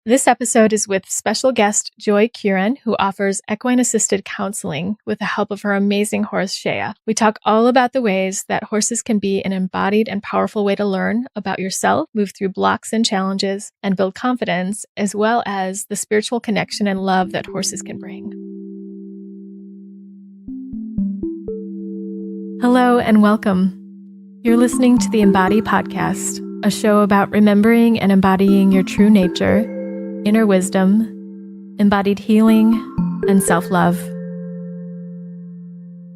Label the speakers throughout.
Speaker 1: This episode is with special guest Joy Curran, who offers equine-assisted counseling with the help of her amazing horse, Chaya. We talk all about the ways that horses can be an embodied and powerful way to learn about yourself, move through blocks and challenges, and build confidence, as well as the spiritual connection and love that horses can bring. Hello and welcome. You're listening to the Embodied Podcast, a show about remembering and embodying your true nature, inner wisdom, embodied healing, and self-love.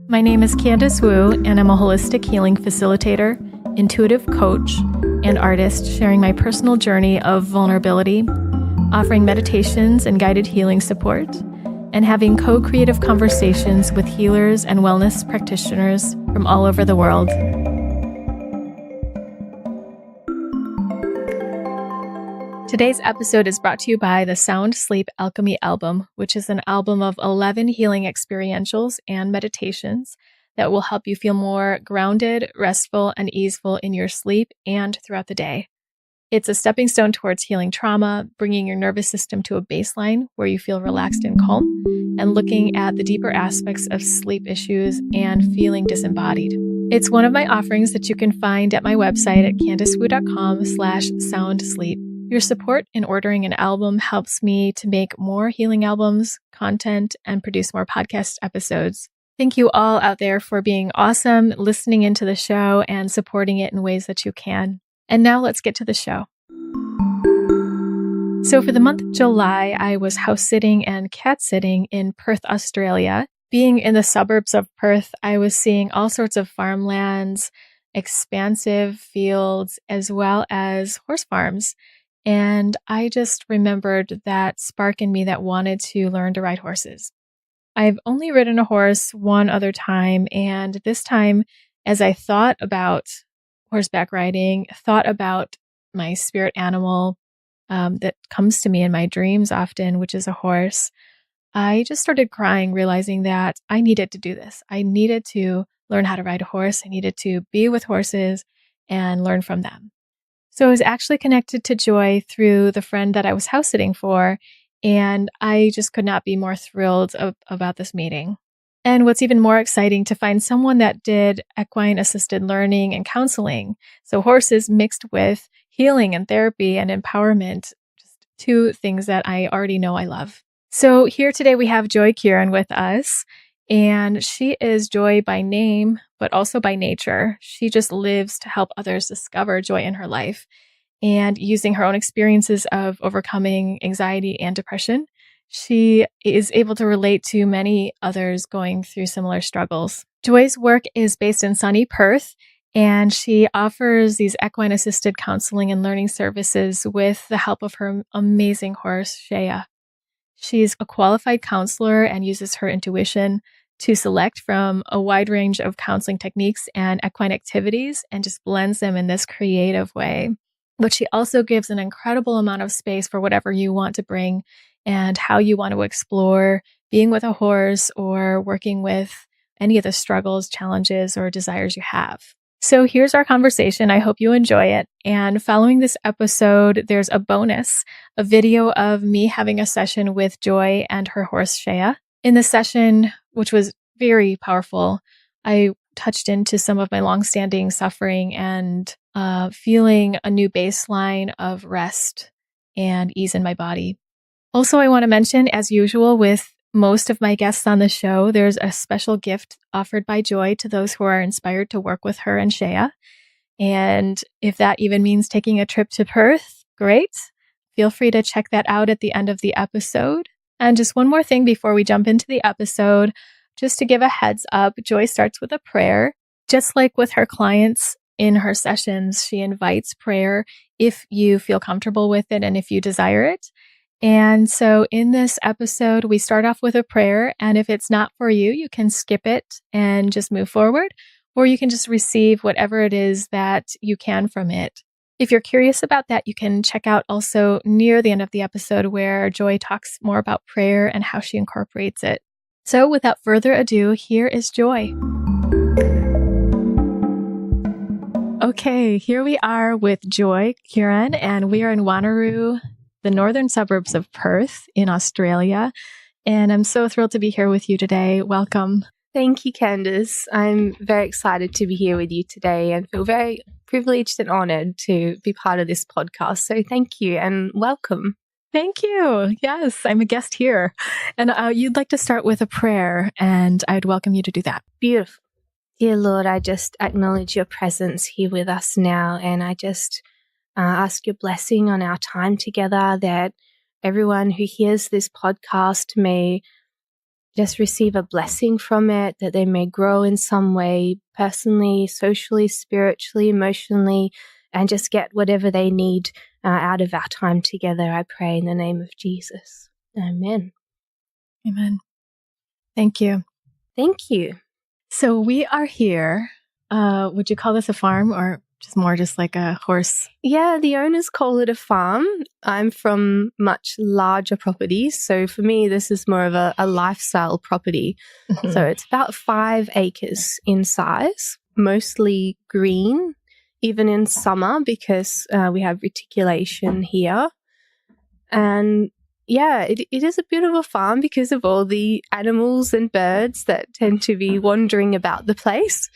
Speaker 1: My name is Candice Wu, and I'm a holistic healing facilitator, intuitive coach, and artist sharing my personal journey of vulnerability, offering meditations and guided healing support, and having co-creative conversations with healers and wellness practitioners from all over the world. Today's episode is brought to you by the Sound Sleep Alchemy album, which is an album of 11 healing experientials and meditations that will help you feel more grounded, restful, and easeful in your sleep and throughout the day. It's a stepping stone towards healing trauma, bringing your nervous system to a baseline where you feel relaxed and calm, and looking at the deeper aspects of sleep issues and feeling disembodied. It's one of my offerings that you can find at my website at CandiceWu.com/soundsleep. Your support in ordering an album helps me to make more healing albums, content, and produce more podcast episodes. Thank you all out there for being awesome, listening into the show, and supporting it in ways that you can. And now let's get to the show. So for the month of July, I was house sitting and cat sitting in Perth, Australia. Being in the suburbs of Perth, I was seeing all sorts of farmlands, expansive fields, as well as horse farms. And I just remembered that spark in me that wanted to learn to ride horses. I've only ridden a horse one other time, and this time, as I thought about horseback riding, thought about my spirit animal that comes to me in my dreams often, which is a horse, I just started crying, realizing that I needed to do this. I needed to learn how to ride a horse. I needed to be with horses and learn from them. So I was actually connected to Joy through the friend that I was house sitting for, and I just could not be more thrilled about this meeting. And what's even more exciting, to find someone that did equine-assisted learning and counseling, so horses mixed with healing and therapy and empowerment, just two things that I already know I love. So here today we have Joy Curran with us, and she is Joy by name, but also by nature. She just lives to help others discover joy in her life. And using her own experiences of overcoming anxiety and depression, she is able to relate to many others going through similar struggles. Joy's work is based in sunny Perth, and she offers these equine-assisted counseling and learning services with the help of her amazing horse, Chaya. She's a qualified counselor and uses her intuition to select from a wide range of counseling techniques and equine activities and just blends them in this creative way. But she also gives an incredible amount of space for whatever you want to bring and how you want to explore being with a horse or working with any of the struggles, challenges, or desires you have. So here's our conversation. I hope you enjoy it. And following this episode, there's a bonus, a video of me having a session with Joy and her horse, Chaya. In the session, which was very powerful, I touched into some of my longstanding suffering and feeling a new baseline of rest and ease in my body. Also, I want to mention, as usual with most of my guests on the show, there's a special gift offered by Joy to those who are inspired to work with her and Chaya. And if that even means taking a trip to Perth, great. Feel free to check that out at the end of the episode. And just one more thing before we jump into the episode, just to give a heads up, Joy starts with a prayer. Just like with her clients in her sessions, she invites prayer if you feel comfortable with it and if you desire it. And so in this episode, we start off with a prayer, and if it's not for you, you can skip it and just move forward, or you can just receive whatever it is that you can from it. If you're curious about that, you can check out also near the end of the episode where Joy talks more about prayer and how she incorporates it. So without further ado, here is Joy. Okay, here we are with Joy Curran, and we are in Wanneroo, the northern suburbs of Perth in Australia. And I'm so thrilled to be here with you today. Welcome.
Speaker 2: Thank you, Candice. I'm very excited to be here with you today and feel very privileged and honored to be part of this podcast. So thank you and welcome.
Speaker 1: Thank you. Yes, I'm a guest here. And you'd like to start with a prayer, and I'd welcome you to do that.
Speaker 2: Beautiful. Dear Lord, I just acknowledge your presence here with us now, and I just ask your blessing on our time together, that everyone who hears this podcast may just receive a blessing from it, that they may grow in some way, personally, socially, spiritually, emotionally, and just get whatever they need out of our time together. I pray in the name of Jesus. Amen.
Speaker 1: Amen. Thank you.
Speaker 2: Thank you.
Speaker 1: So we are here. Would you call this a farm or just like a horse?
Speaker 2: Yeah, the owners call it a farm. I'm from much larger properties. So for me, this is more of a lifestyle property. Mm-hmm. So it's about 5 acres in size, mostly green, even in summer because we have reticulation here. And yeah, it is a bit of a farm because of all the animals and birds that tend to be wandering about the place,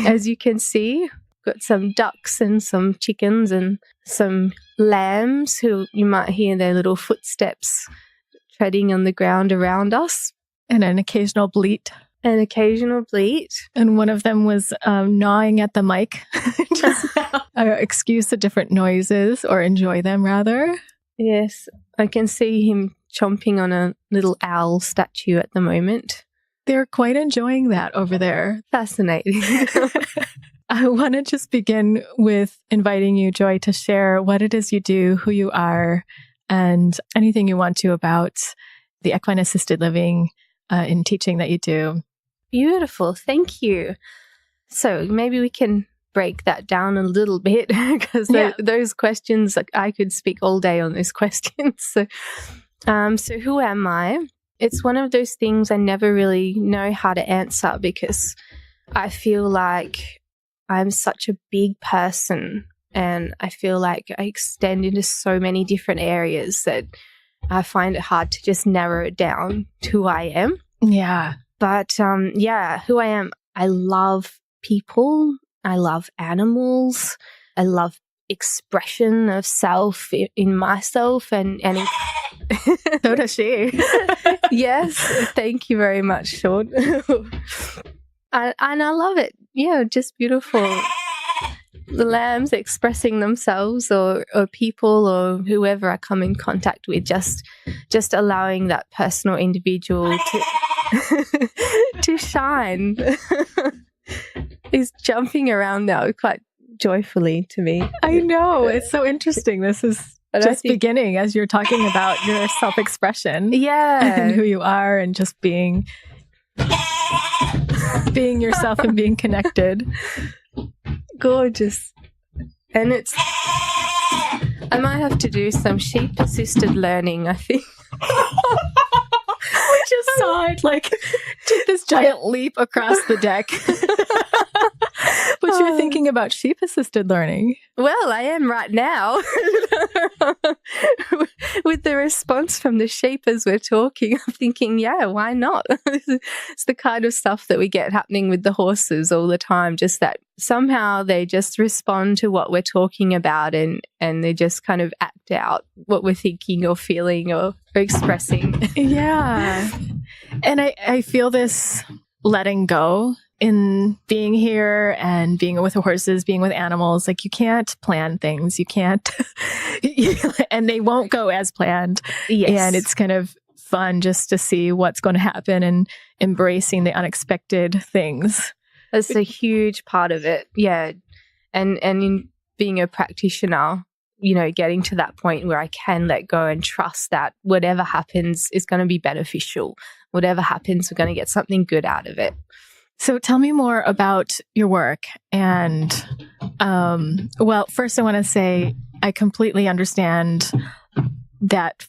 Speaker 2: as you can see. Got some ducks and some chickens and some lambs who you might hear their little footsteps treading on the ground around us.
Speaker 1: And an occasional bleat.
Speaker 2: And
Speaker 1: one of them was gnawing at the mic just now. Excuse the different noises, or enjoy them rather.
Speaker 2: Yes, I can see him chomping on a little owl statue at the moment.
Speaker 1: They're quite enjoying that over there.
Speaker 2: Fascinating.
Speaker 1: I want to just begin with inviting you, Joy, to share what it is you do, who you are, and anything you want to about the equine assisted living in teaching that you do.
Speaker 2: Beautiful. Thank you. So maybe we can break that down a little bit because those questions, like, I could speak all day on those questions. So who am I? It's one of those things I never really know how to answer because I feel like I'm such a big person and I feel like I extend into so many different areas that I find it hard to just narrow it down to who I am.
Speaker 1: Yeah.
Speaker 2: But who I am, I love people. I love animals. I love expression of self in myself and
Speaker 1: so does she.
Speaker 2: Yes. Thank you very much, Sean. And I love it. Yeah, just beautiful. The lambs expressing themselves or people or whoever I come in contact with, just allowing that personal individual to shine. He's jumping around now quite joyfully to me.
Speaker 1: I know. It's so interesting. This is just beginning as you're talking about your self-expression.
Speaker 2: Yeah.
Speaker 1: And who you are and just being yourself and being connected.
Speaker 2: Gorgeous. And I might have to do some sheep-assisted learning, I think.
Speaker 1: We just saw it take this giant leap across the deck. But you're thinking about sheep-assisted learning.
Speaker 2: Well, I am right now. With the response from the sheep as we're talking, I'm thinking, yeah, why not? It's the kind of stuff that we get happening with the horses all the time, just that somehow they just respond to what we're talking about and they just kind of act out what we're thinking or feeling or expressing.
Speaker 1: Yeah. And I feel this letting go in being here and being with the horses, being with animals. Like, you can't plan things. You can't, and they won't go as planned.
Speaker 2: Yes.
Speaker 1: And it's kind of fun just to see what's going to happen and embracing the unexpected things.
Speaker 2: That's a huge part of it. Yeah. And in being a practitioner, getting to that point where I can let go and trust that whatever happens is going to be beneficial. Whatever happens, we're going to get something good out of it.
Speaker 1: So tell me more about your work. And, first I want to say I completely understand that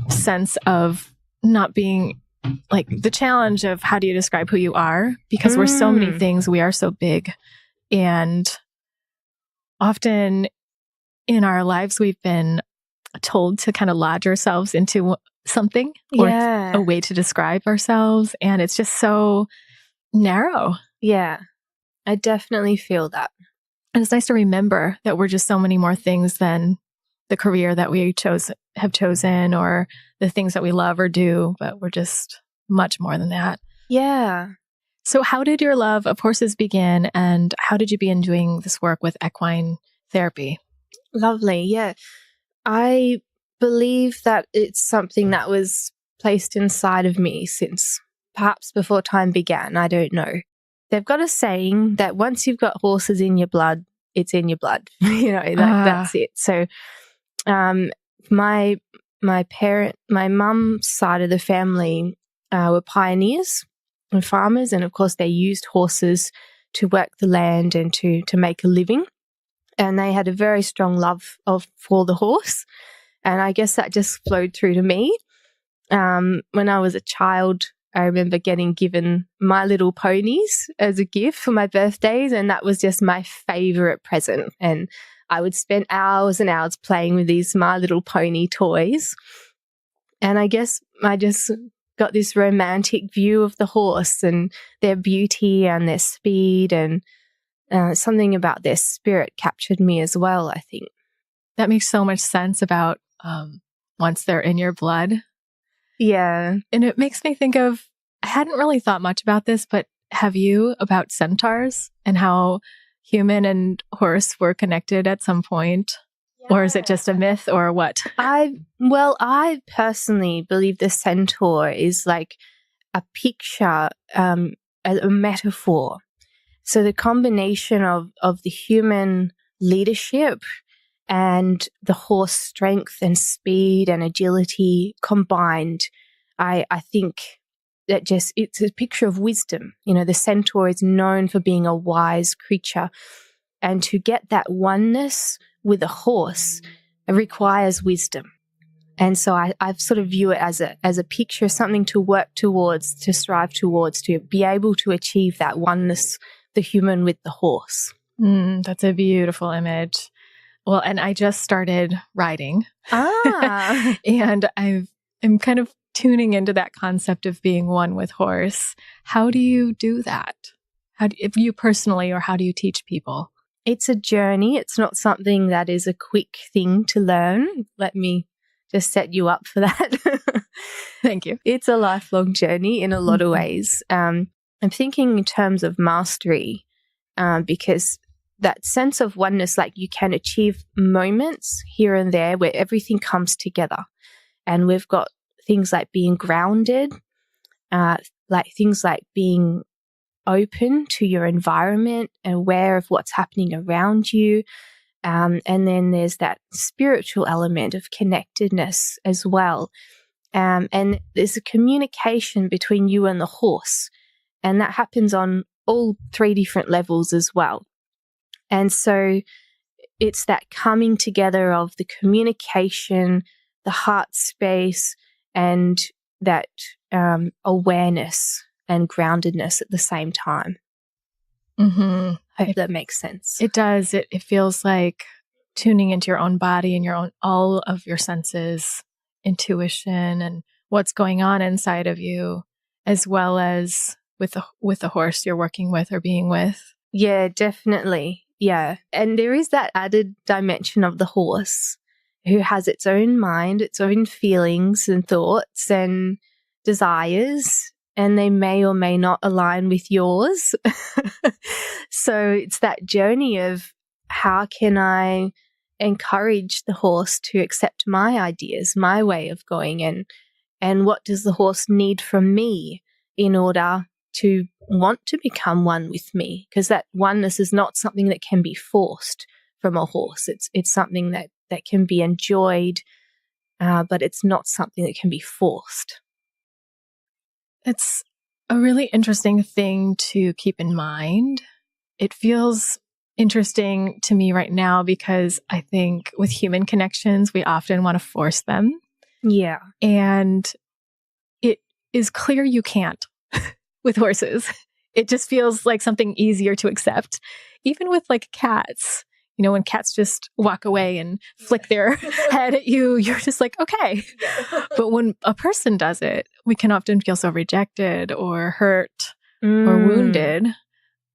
Speaker 1: sense of not being the challenge of how do you describe who you are? Because we're so many things, we are so big. And often in our lives, we've been told to kind of lodge ourselves into something or a way to describe ourselves. And it's just so narrow.
Speaker 2: Yeah, I definitely feel that.
Speaker 1: And it's nice to remember that we're just so many more things than the career that we have chosen or the things that we love or do, but we're just much more than that.
Speaker 2: Yeah.
Speaker 1: So how did your love of horses begin, and how did you begin doing this work with equine therapy?
Speaker 2: Lovely. Yeah. I believe that it's something that was placed inside of me since perhaps before time began. I don't know. They've got a saying that once you've got horses in your blood, it's in your blood. That's it. So my mum's side of the family were pioneers and farmers, and of course they used horses to work the land and to make a living. And they had a very strong love for the horse. And I guess that just flowed through to me. When I was a child, I remember getting given My Little Ponies as a gift for my birthdays, and that was just my favorite present. And I would spend hours and hours playing with these My Little Pony toys. And I guess I just got this romantic view of the horse and their beauty and their speed, and something about their spirit captured me as well, I think.
Speaker 1: That makes so much sense about once they're in your blood.
Speaker 2: Yeah.
Speaker 1: And it makes me think of, I hadn't really thought much about this, but have you, about centaurs and how human and horse were connected at some point? Yeah. Or is it just a myth or what?
Speaker 2: I personally believe the centaur is like a picture, a metaphor. So the combination of the human leadership and the horse strength and speed and agility combined, I think that just, it's a picture of wisdom. The centaur is known for being a wise creature, and to get that oneness with a horse requires wisdom. And so I sort of view it as a picture, something to work towards, to strive towards, to be able to achieve that oneness, the human with the horse.
Speaker 1: That's a beautiful image. Well, and I just started riding. And I'm kind of tuning into that concept of being one with horse. How do you do that? If you personally, or how do you teach people?
Speaker 2: It's a journey. It's not something that is a quick thing to learn. Let me just set you up for that.
Speaker 1: Thank you.
Speaker 2: It's a lifelong journey in a lot of ways. I'm thinking in terms of mastery, because that sense of oneness, like you can achieve moments here and there where everything comes together. And we've got things like being grounded, like things like being open to your environment and aware of what's happening around you. And then there's that spiritual element of connectedness as well. And there's a communication between you and the horse. And that happens on all 3 different levels as well. And so it's that coming together of the communication, the heart space, and that awareness and groundedness at the same time.
Speaker 1: Mm-hmm.
Speaker 2: Hope that makes sense.
Speaker 1: It does. It feels like tuning into your own body and all of your senses, intuition, and what's going on inside of you, as well as with the horse you're working with or being with.
Speaker 2: Yeah, definitely. Yeah. And there is that added dimension of the horse who has its own mind, its own feelings and thoughts and desires, and they may or may not align with yours. So it's that journey of how can I encourage the horse to accept my ideas, my way of going, and what does the horse need from me in order to want to become one with me? Because that oneness is not something that can be forced from a horse. It's something that can be enjoyed, but it's not something that can be forced.
Speaker 1: It's a really interesting thing to keep in mind. It feels interesting to me right now because I think with human connections, we often want to force them.
Speaker 2: Yeah.
Speaker 1: And it is clear you can't with horses. It just feels like something easier to accept. Even with like cats, when cats just walk away and flick their head at you, you're just like, okay. But when a person does it, we can often feel so rejected or hurt or wounded.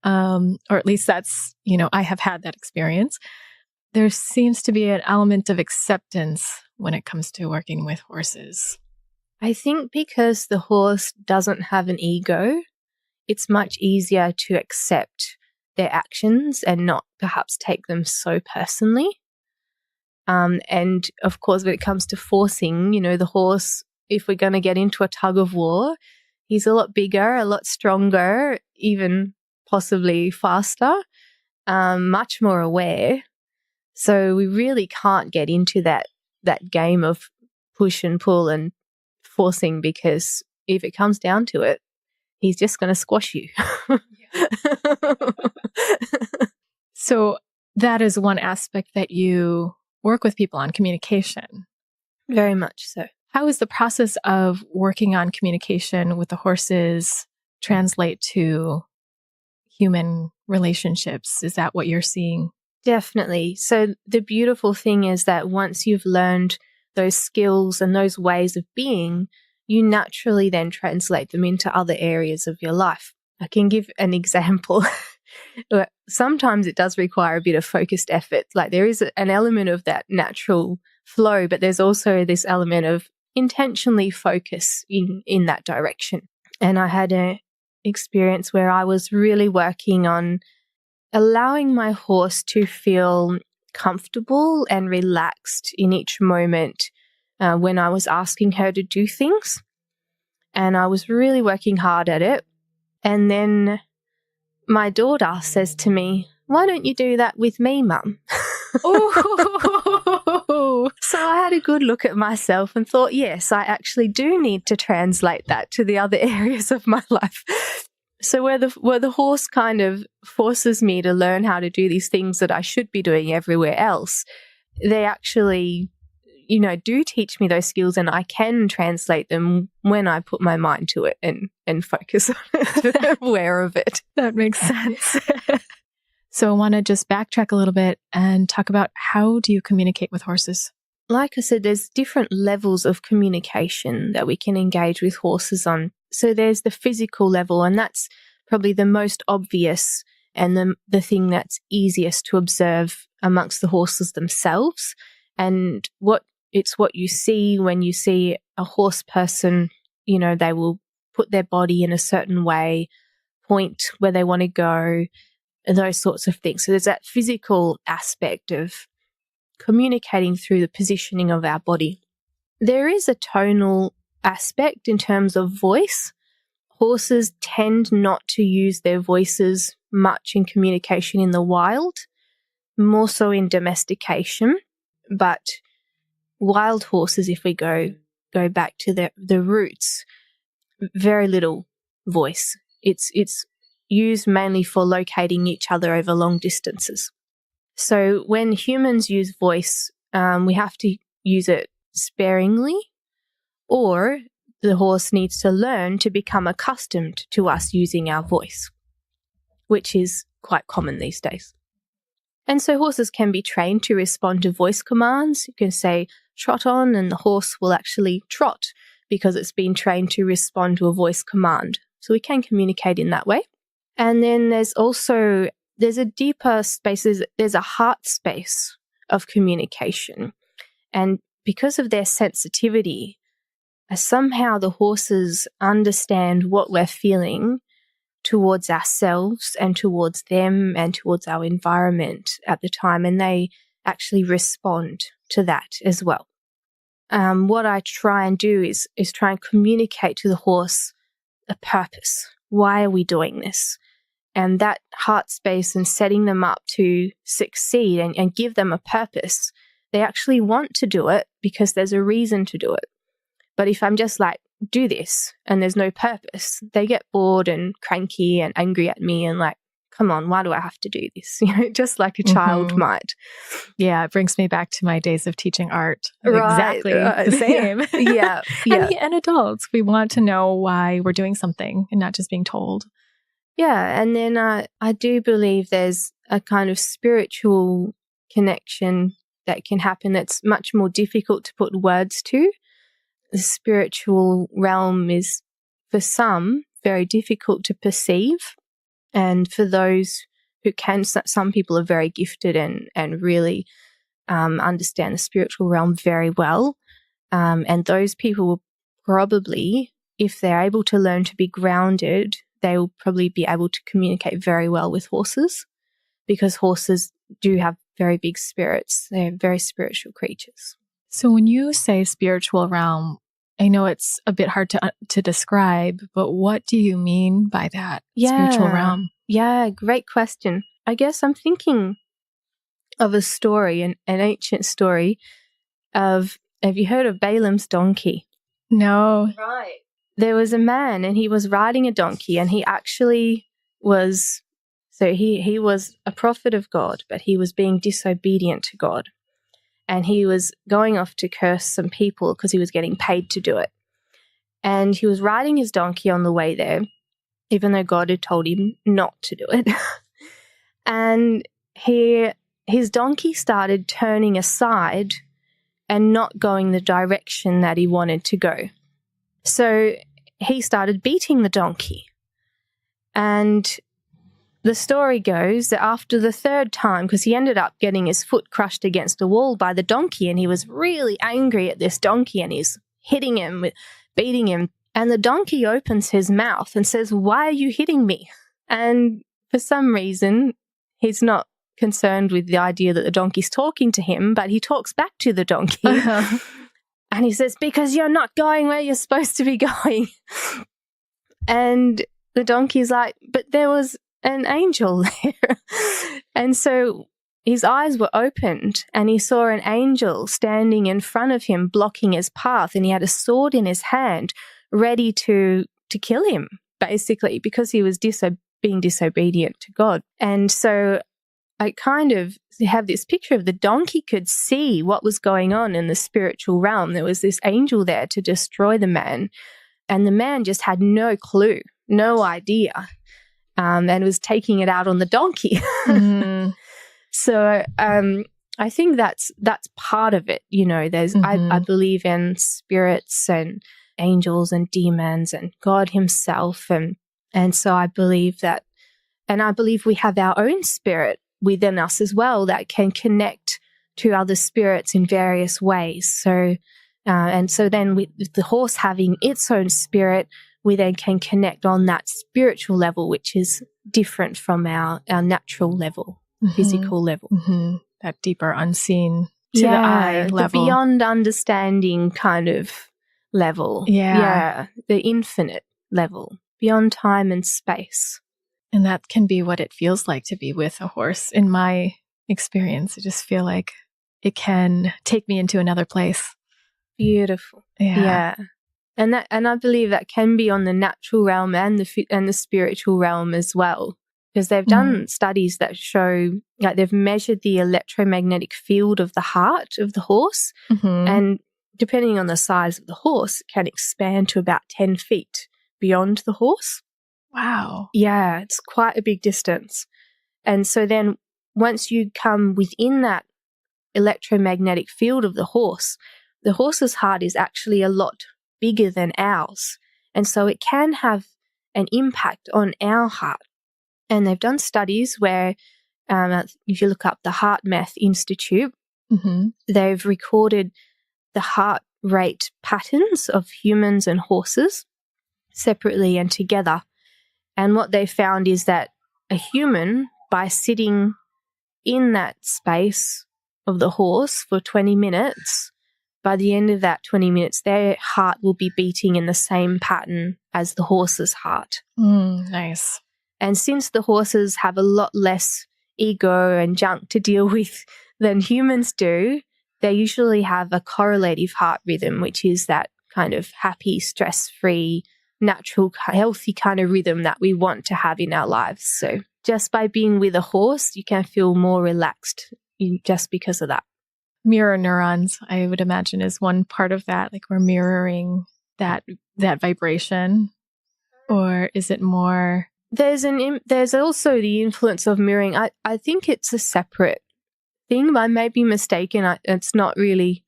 Speaker 1: Or at least that's, I have had that experience. There seems to be an element of acceptance when it comes to working with horses.
Speaker 2: I think because the horse doesn't have an ego, it's much easier to accept their actions and not perhaps take them so personally. And of course, when it comes to forcing, the horse, if we're going to get into a tug of war, he's a lot bigger, a lot stronger, even possibly faster, much more aware. So we really can't get into that game of push and pull and forcing, because if it comes down to it, he's just going to squash you.
Speaker 1: So that is one aspect that you work with people on, communication.
Speaker 2: Very much so.
Speaker 1: How is the process of working on communication with the horses translate to human relationships? Is that what you're seeing?
Speaker 2: Definitely. So the beautiful thing is that once you've learned those skills and those ways of being, you naturally then translate them into other areas of your life. I can give an example. Sometimes it does require a bit of focused effort. Like there is an element of that natural flow, but there's also this element of intentionally focus in that direction. And I had an experience where I was really working on allowing my horse to feel comfortable and relaxed in each moment when I was asking her to do things. And I was really working hard at it. And then my daughter says to me, "Why don't you do that with me, Mum?"
Speaker 1: Oh.
Speaker 2: So I had a good look at myself and thought, yes, I actually do need to translate that to the other areas of my life. So where the horse kind of forces me to learn how to do these things that I should be doing everywhere else, they actually, do teach me those skills, and I can translate them when I put my mind to it and focus on it, aware of it.
Speaker 1: That makes sense. So I want to just backtrack a little bit and talk about, how do you communicate with horses?
Speaker 2: Like I said, there's different levels of communication that we can engage with horses on. So there's the physical level, and that's probably the most obvious and the thing that's easiest to observe amongst the horses themselves. And it's what you see when you see a horse person. They will put their body in a certain way, point where they want to go, and those sorts of things. So there's that physical aspect of communicating through the positioning of our body. There is a tonal aspect in terms of voice. Horses tend not to use their voices much in communication in the wild, more so in domestication. But wild horses, if we go back to the roots, very little voice. It's used mainly for locating each other over long distances. So when humans use voice, we have to use it sparingly, or the horse needs to learn to become accustomed to us using our voice, which is quite common these days. And so horses can be trained to respond to voice commands. You can say, "Trot on," and the horse will actually trot because it's been trained to respond to a voice command. So we can communicate in that way. And then there's a deeper space, there's a heart space of communication. And because of their sensitivity, somehow the horses understand what we're feeling towards ourselves and towards them and towards our environment at the time, and they actually respond to that as well. What I try and do is try and communicate to the horse a purpose. Why are we doing this? And that heart space and setting them up to succeed and give them a purpose. They actually want to do it because there's a reason to do it. But if I'm just like, do this, and there's no purpose, they get bored and cranky and angry at me and like, come on, why do I have to do this? Just like a child might.
Speaker 1: Yeah, it brings me back to my days of teaching art.
Speaker 2: Right,
Speaker 1: exactly the same.
Speaker 2: Yeah.
Speaker 1: And adults, we want to know why we're doing something and not just being told.
Speaker 2: Yeah, and then I do believe there's a kind of spiritual connection that can happen that's much more difficult to put words to. The spiritual realm is, for some, very difficult to perceive. And for those who can, some people are very gifted and really understand the spiritual realm very well. And those people will probably, if they're able to learn to be grounded, they will probably be able to communicate very well with horses, because horses do have very big spirits. They're very spiritual creatures.
Speaker 1: So when you say spiritual realm, I know it's a bit hard to describe, but what do you mean by that, spiritual realm?
Speaker 2: Yeah, great question. I guess I'm thinking of a story, an ancient story of, have you heard of Balaam's donkey?
Speaker 1: No.
Speaker 2: Right. There was a man and he was riding a donkey, and he actually was, so he was a prophet of God, but he was being disobedient to God. And he was going off to curse some people because he was getting paid to do it. And he was riding his donkey on the way there, even though God had told him not to do it. And his donkey started turning aside and not going the direction that he wanted to go. So he started beating the donkey. And the story goes that after the third time, because he ended up getting his foot crushed against a wall by the donkey, and he was really angry at this donkey, and he's hitting him, beating him. And the donkey opens his mouth and says, "Why are you hitting me?" And for some reason, he's not concerned with the idea that the donkey's talking to him, but he talks back to the donkey. And he says, "Because you're not going where you're supposed to be going." And the donkey's like, "But there was an angel there." And so his eyes were opened and he saw an angel standing in front of him, blocking his path, and he had a sword in his hand ready to kill him, basically, because he was being disobedient to God. And so I kind of have this picture of the donkey could see what was going on in the spiritual realm. There was this angel there to destroy the man, and the man just had no clue, no idea. And was taking it out on the donkey. So I think that's part of it. You know, there's I believe in spirits and angels and demons and God himself, and so I believe that, and I believe we have our own spirit within us as well that can connect to other spirits in various ways. So and so then with the horse having its own spirit, we then can connect on that spiritual level, which is different from our natural level, physical level.
Speaker 1: That deeper, unseen to the eye level.
Speaker 2: The beyond understanding kind of level. Yeah. The infinite level, beyond time and space.
Speaker 1: And that can be what it feels like to be with a horse. In my experience, I just feel like it can take me into another place.
Speaker 2: Beautiful. Yeah. And I believe that can be on the natural realm and the spiritual realm as well, because they've done studies that show, like, they've measured the electromagnetic field of the heart of the horse, and depending on the size of the horse, it can expand to about 10 feet beyond the horse.
Speaker 1: Wow.
Speaker 2: Yeah, it's quite a big distance. And so then once you come within that electromagnetic field of the horse's heart is actually a lot bigger than ours. And so it can have an impact on our heart. And they've done studies where, if you look up the HeartMath Institute, they've recorded the heart rate patterns of humans and horses separately and together. And what they found is that a human, by sitting in that space of the horse for 20 minutes, by the end of that 20 minutes, their heart will be beating in the same pattern as the horse's heart.
Speaker 1: Nice.
Speaker 2: And since the horses have a lot less ego and junk to deal with than humans do, they usually have a correlative heart rhythm, which is that kind of happy, stress-free, natural, healthy kind of rhythm that we want to have in our lives. So just by being with a horse, you can feel more relaxed just because of that.
Speaker 1: Mirror neurons, I would imagine, is one part of that. Like, we're mirroring that vibration, or is it more?
Speaker 2: There's also the influence of mirroring. I think it's a separate thing, but I may be mistaken. It's not really,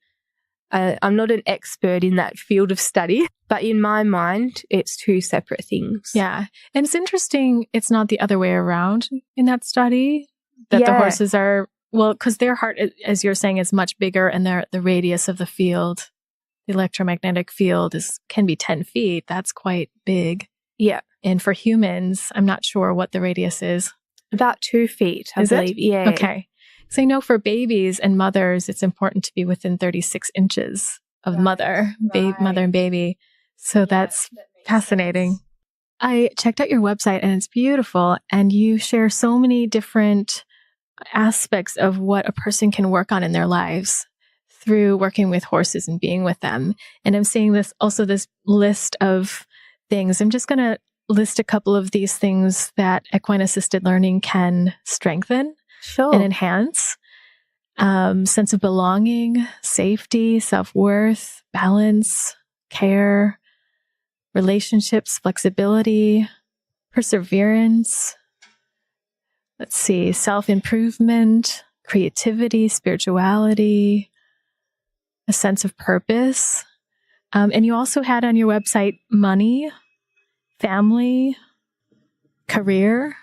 Speaker 2: I'm not an expert in that field of study, but in my mind, it's two separate things.
Speaker 1: Yeah. And it's interesting, it's not the other way around in that study, that the horses are, well, because their heart, as you're saying, is much bigger, and the radius of the field, the electromagnetic field can be 10 feet. That's quite big.
Speaker 2: Yeah.
Speaker 1: And for humans, I'm not sure what the radius is.
Speaker 2: About 2 feet, I believe. Yeah.
Speaker 1: Okay. So I know for babies and mothers, it's important to be within 36 inches of mother and baby. So that's fascinating. I checked out your website and it's beautiful. And you share so many different aspects of what a person can work on in their lives through working with horses and being with them. And I'm seeing this list of things. I'm just going to list a couple of these things that equine assisted learning can strengthen and enhance. Sense of belonging, safety, self-worth, balance, care, relationships, flexibility, perseverance. Let's see, self-improvement, creativity, spirituality, a sense of purpose. And you also had on your website money, family, career.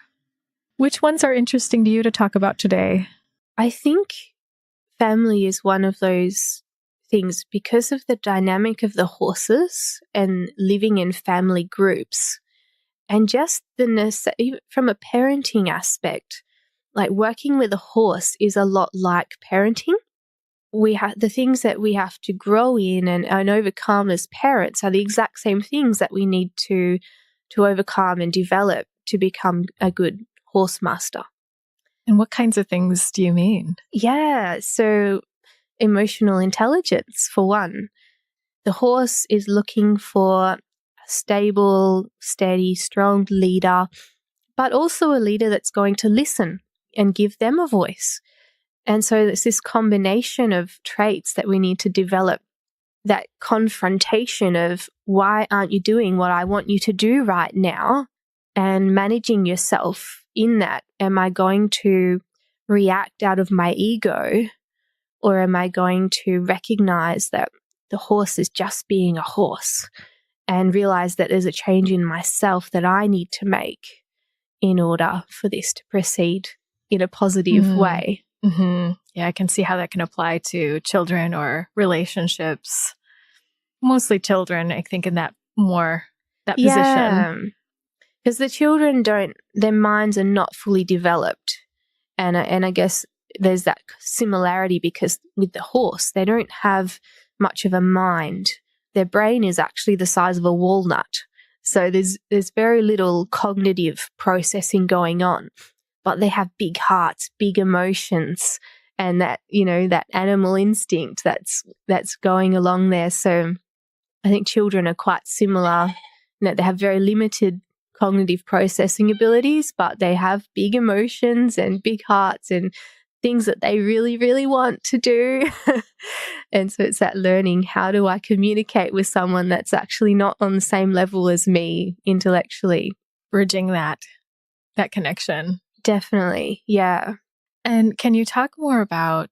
Speaker 1: Which ones are interesting to you to talk about today?
Speaker 2: I think family is one of those things because of the dynamic of the horses and living in family groups, and just from a parenting aspect, like working with a horse is a lot like parenting. We have the things that we have to grow in and overcome as parents are the exact same things that we need to overcome and develop to become a good horse master.
Speaker 1: And what kinds of things do you mean?
Speaker 2: Yeah, so emotional intelligence, for one. The horse is looking for a stable, steady, strong leader, but also a leader that's going to listen and give them a voice. And so it's this combination of traits that we need to develop, that confrontation of why aren't you doing what I want you to do right now, and managing yourself in that. Am I going to react out of my ego, or am I going to recognize that the horse is just being a horse and realize that there's a change in myself that I need to make in order for this to proceed in a positive way?
Speaker 1: Mm-hmm. Yeah, I can see how that can apply to children or relationships. Mostly children, I think, in that position.
Speaker 2: Because the children their minds are not fully developed. And I guess there's that similarity because with the horse, they don't have much of a mind. Their brain is actually the size of a walnut. So there's very little cognitive processing going on. But they have big hearts, big emotions, and that animal instinct that's going along there. So I think children are quite similar. They have very limited cognitive processing abilities, but they have big emotions and big hearts and things that they really, really want to do. And so it's that learning, how do I communicate with someone that's actually not on the same level as me intellectually?
Speaker 1: Bridging that connection.
Speaker 2: Definitely, yeah.
Speaker 1: And can you talk more about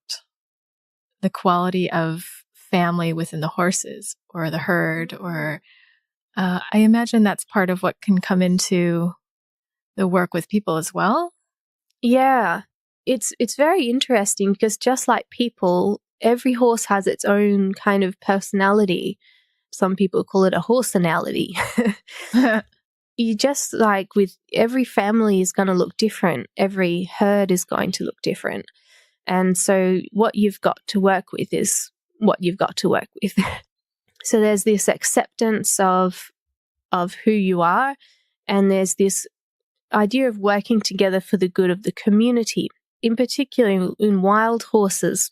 Speaker 1: the quality of family within the horses or the herd? Or I imagine that's part of what can come into the work with people as well.
Speaker 2: Yeah, it's very interesting because just like people, every horse has its own kind of personality. Some people call it a horse-onality. You just like with every family is going to look different. Every herd is going to look different. And so what you've got to work with is what you've got to work with. So there's this acceptance of who you are, and there's this idea of working together for the good of the community. In particular, in wild horses,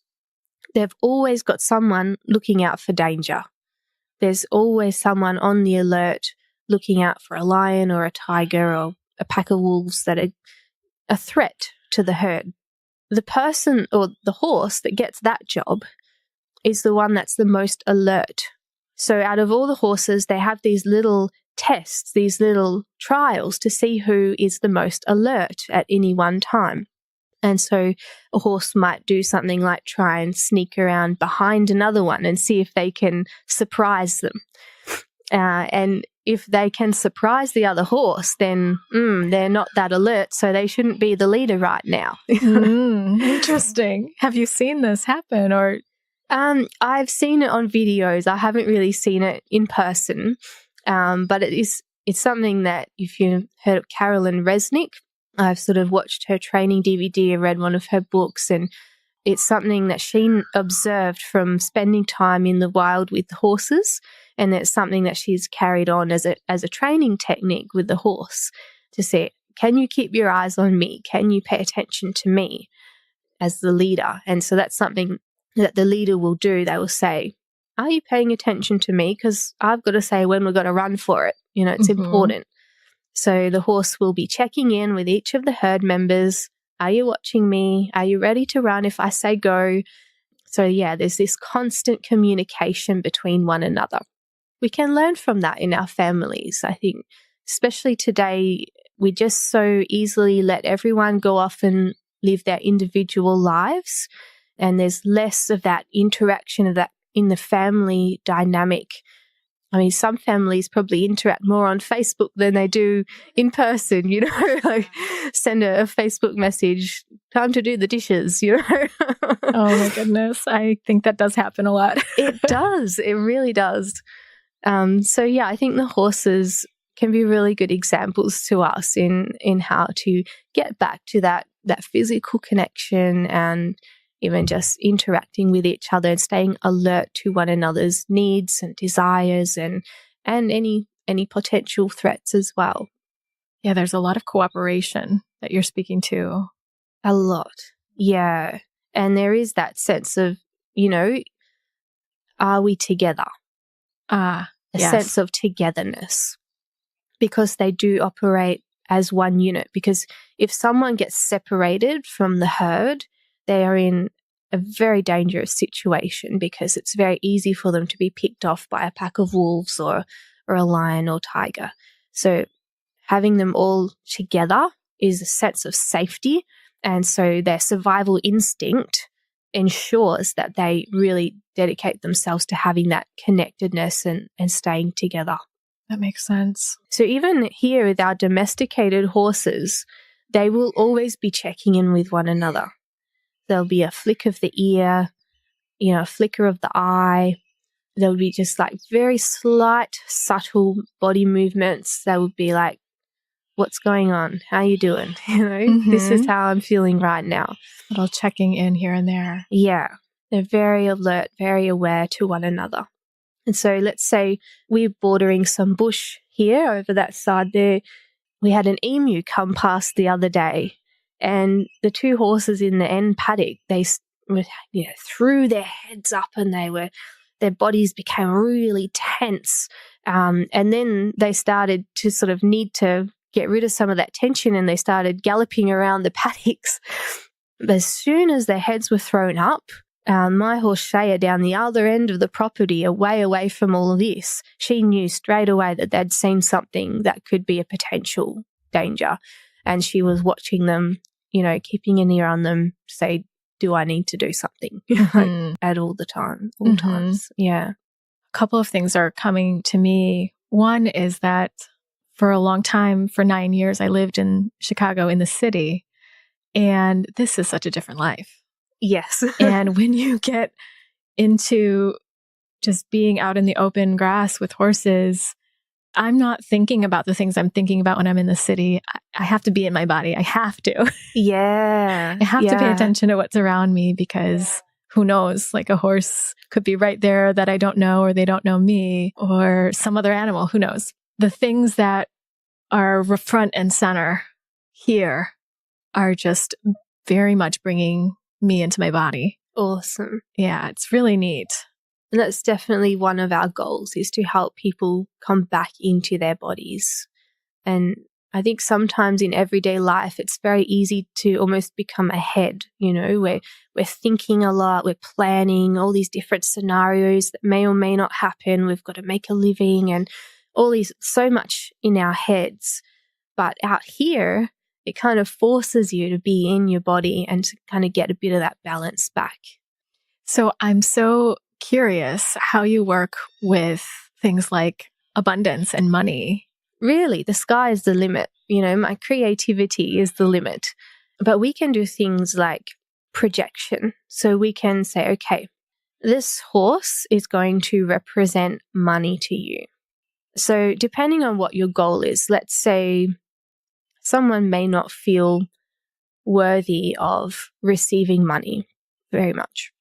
Speaker 2: they've always got someone looking out for danger. There's always someone on the alert looking out for a lion or a tiger or a pack of wolves that are a threat to the herd. The person or the horse that gets that job is the one that's the most alert. So out of all the horses, they have these little tests, these little trials to see who is the most alert at any one time. And so a horse might do something like try and sneak around behind another one and see if they can surprise them. And if they can surprise the other horse, then they're not that alert, so they shouldn't be the leader right now.
Speaker 1: Interesting. Have you seen this happen? Or
Speaker 2: I've seen it on videos. I haven't really seen it in person, but it's something that, if you've heard of Carolyn Resnick, I've sort of watched her training DVD and read one of her books, and it's something that she observed from spending time in the wild with horses, and it's something that she's carried on as a training technique with the horse to say, can you keep your eyes on me? Can you pay attention to me as the leader? And so that's something that the leader will do. They will say, are you paying attention to me? Because I've got to say when we're going to run for it. It's important. So the horse will be checking in with each of the herd members. Are you watching me? Are you ready to run if I say go? So yeah, there's this constant communication between one another. We can learn from that in our families. I think, especially today, we just so easily let everyone go off and live their individual lives. And there's less of that interaction of that in the family dynamic. I mean, some families probably interact more on Facebook than they do in person, like send a Facebook message, time to do the dishes,
Speaker 1: Oh my goodness. I think that does happen a lot.
Speaker 2: It does. It really does. So yeah, I think the horses can be really good examples to us in how to get back to that physical connection, and even just interacting with each other and staying alert to one another's needs and desires and any potential threats as well.
Speaker 1: Yeah, there's a lot of cooperation that you're speaking to.
Speaker 2: A lot. Yeah. And there is that sense of, are we together? A sense of togetherness, because they do operate as one unit. Because if someone gets separated from the herd, they are in a very dangerous situation, because it's very easy for them to be picked off by a pack of wolves or a lion or tiger. So having them all together is a sense of safety. And so their survival instinct ensures that they really dedicate themselves to having that connectedness and staying together.
Speaker 1: That makes sense.
Speaker 2: So even here with our domesticated horses, they will always be checking in with one another. There'll be a flick of the ear, a flicker of the eye. There'll be just like very slight, subtle body movements. They would be like, what's going on? How you doing? This is how I'm feeling right now.
Speaker 1: Little checking in here and there.
Speaker 2: Yeah. They're very alert, very aware to one another. And so let's say we're bordering some bush here over that side there. We had an emu come past the other day, and the two horses in the end paddock, they threw their heads up, and their bodies became really tense. And then they started to sort of need to get rid of some of that tension, and they started galloping around the paddocks. But as soon as their heads were thrown up, my horse Chaya, down the other end of the property, away from all of this, she knew straight away that they'd seen something that could be a potential danger. And she was watching them, keeping an ear on them, say, do I need to do something at all times. Yeah.
Speaker 1: A couple of things are coming to me. One is that for a long time, for 9 years, I lived in Chicago in the city, and this is such a different life.
Speaker 2: Yes.
Speaker 1: And when you get into just being out in the open grass with horses, I'm not thinking about the things I'm thinking about when I'm in the city. I have to be in my body. I have to.
Speaker 2: Yeah.
Speaker 1: I have to pay attention to what's around me, because who knows, like a horse could be right there that I don't know, or they don't know me, or some other animal, who knows. The things that are front and center here are just very much bringing me into my body.
Speaker 2: Awesome.
Speaker 1: Yeah, it's really neat.
Speaker 2: And that's definitely one of our goals, is to help people come back into their bodies. And I think sometimes in everyday life, it's very easy to almost become ahead. We're thinking a lot, we're planning all these different scenarios that may or may not happen. We've got to make a living and all these, so much in our heads. But out here, it kind of forces you to be in your body and to kind of get a bit of that balance back.
Speaker 1: So I'm so curious how you work with things like abundance and money.
Speaker 2: Really, the sky is the limit. You know, my creativity is the limit. But we can do things like projection. So we can say, okay, this horse is going to represent money to you. So depending on what your goal is, let's say someone may not feel worthy of receiving money very much.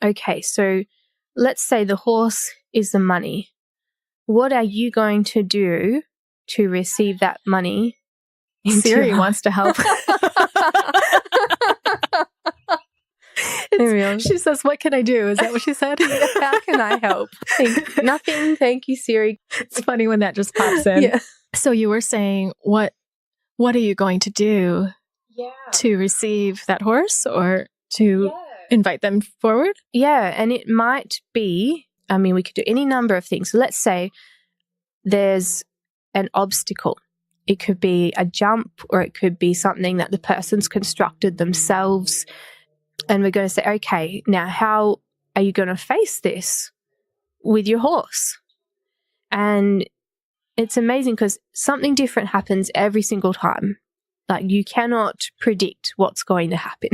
Speaker 2: Okay, so let's say the horse is the money. What are you going to do to receive that money?
Speaker 1: Siri wants to help. She says, what can I do? Is that what she said?
Speaker 2: How can I help? Nothing. Thank you, Siri.
Speaker 1: It's funny when that just pops in.
Speaker 2: Yeah.
Speaker 1: So you were saying, what are you going to do to receive that horse or to invite them forward?
Speaker 2: Yeah. And it might be, I mean, we could do any number of things. So let's say there's an obstacle. It could be a jump, or it could be something that the person's constructed themselves. And we're going to say, okay, now how are you going to face this with your horse? And it's amazing because something different happens every single time. Like, you cannot predict what's going to happen.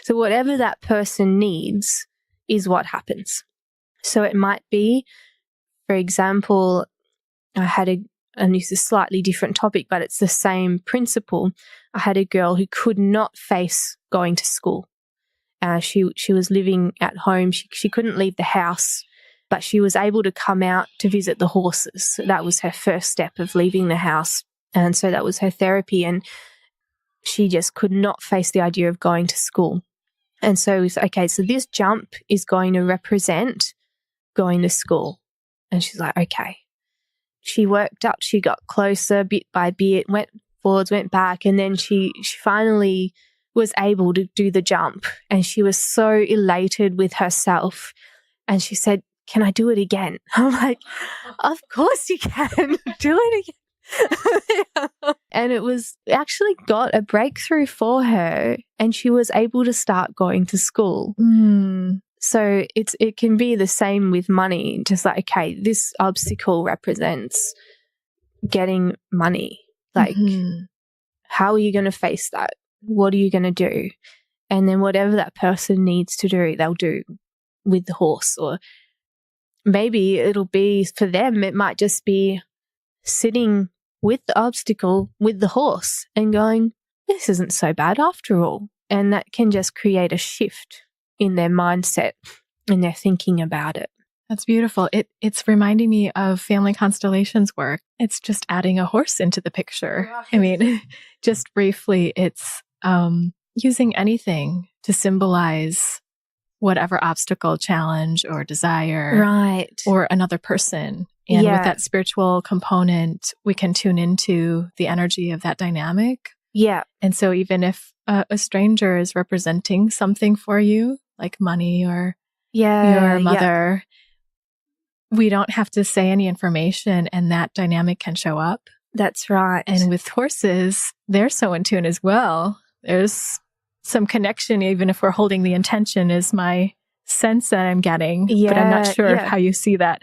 Speaker 2: So whatever that person needs is what happens. So it might be, for example, and this is a slightly different topic, but it's the same principle. I had a girl who could not face going to school. She was living at home. She couldn't leave the house, but she was able to come out to visit the horses. So that was her first step of leaving the house. And so that was her therapy. And she just could not face the idea of going to school. And so we said, okay, so this jump is going to represent going to school. And she's like, okay. She worked up, she got closer bit by bit, went forwards, went back, and then she finally was able to do the jump. And she was so elated with herself. And she said, can I do it again? I'm like, of course you can. Do it again. And it was actually got a breakthrough for her, and she was able to start going to school. So it can be the same with money. Just like, okay, this obstacle represents getting money. Like, how are you going to face that? What are you going to do? And then whatever that person needs to do, they'll do with the horse. Or maybe it'll be, for them, it might just be sitting with the obstacle with the horse and going, this isn't so bad after all. And that can just create a shift in their mindset and their thinking about it.
Speaker 1: That's beautiful. It's reminding me of Family Constellations work. It's just adding a horse into the picture. Right. I mean, just briefly, it's using anything to symbolize whatever obstacle, challenge, or desire,
Speaker 2: right,
Speaker 1: or another person. And with that spiritual component, we can tune into the energy of that dynamic.
Speaker 2: Yeah.
Speaker 1: And so even if a stranger is representing something for you, like money or your mother, we don't have to say any information, and that dynamic can show up.
Speaker 2: That's right.
Speaker 1: And with horses, they're so in tune as well. There's some connection, even if we're holding the intention, is my sense that I'm getting. But I'm not sure how you see that.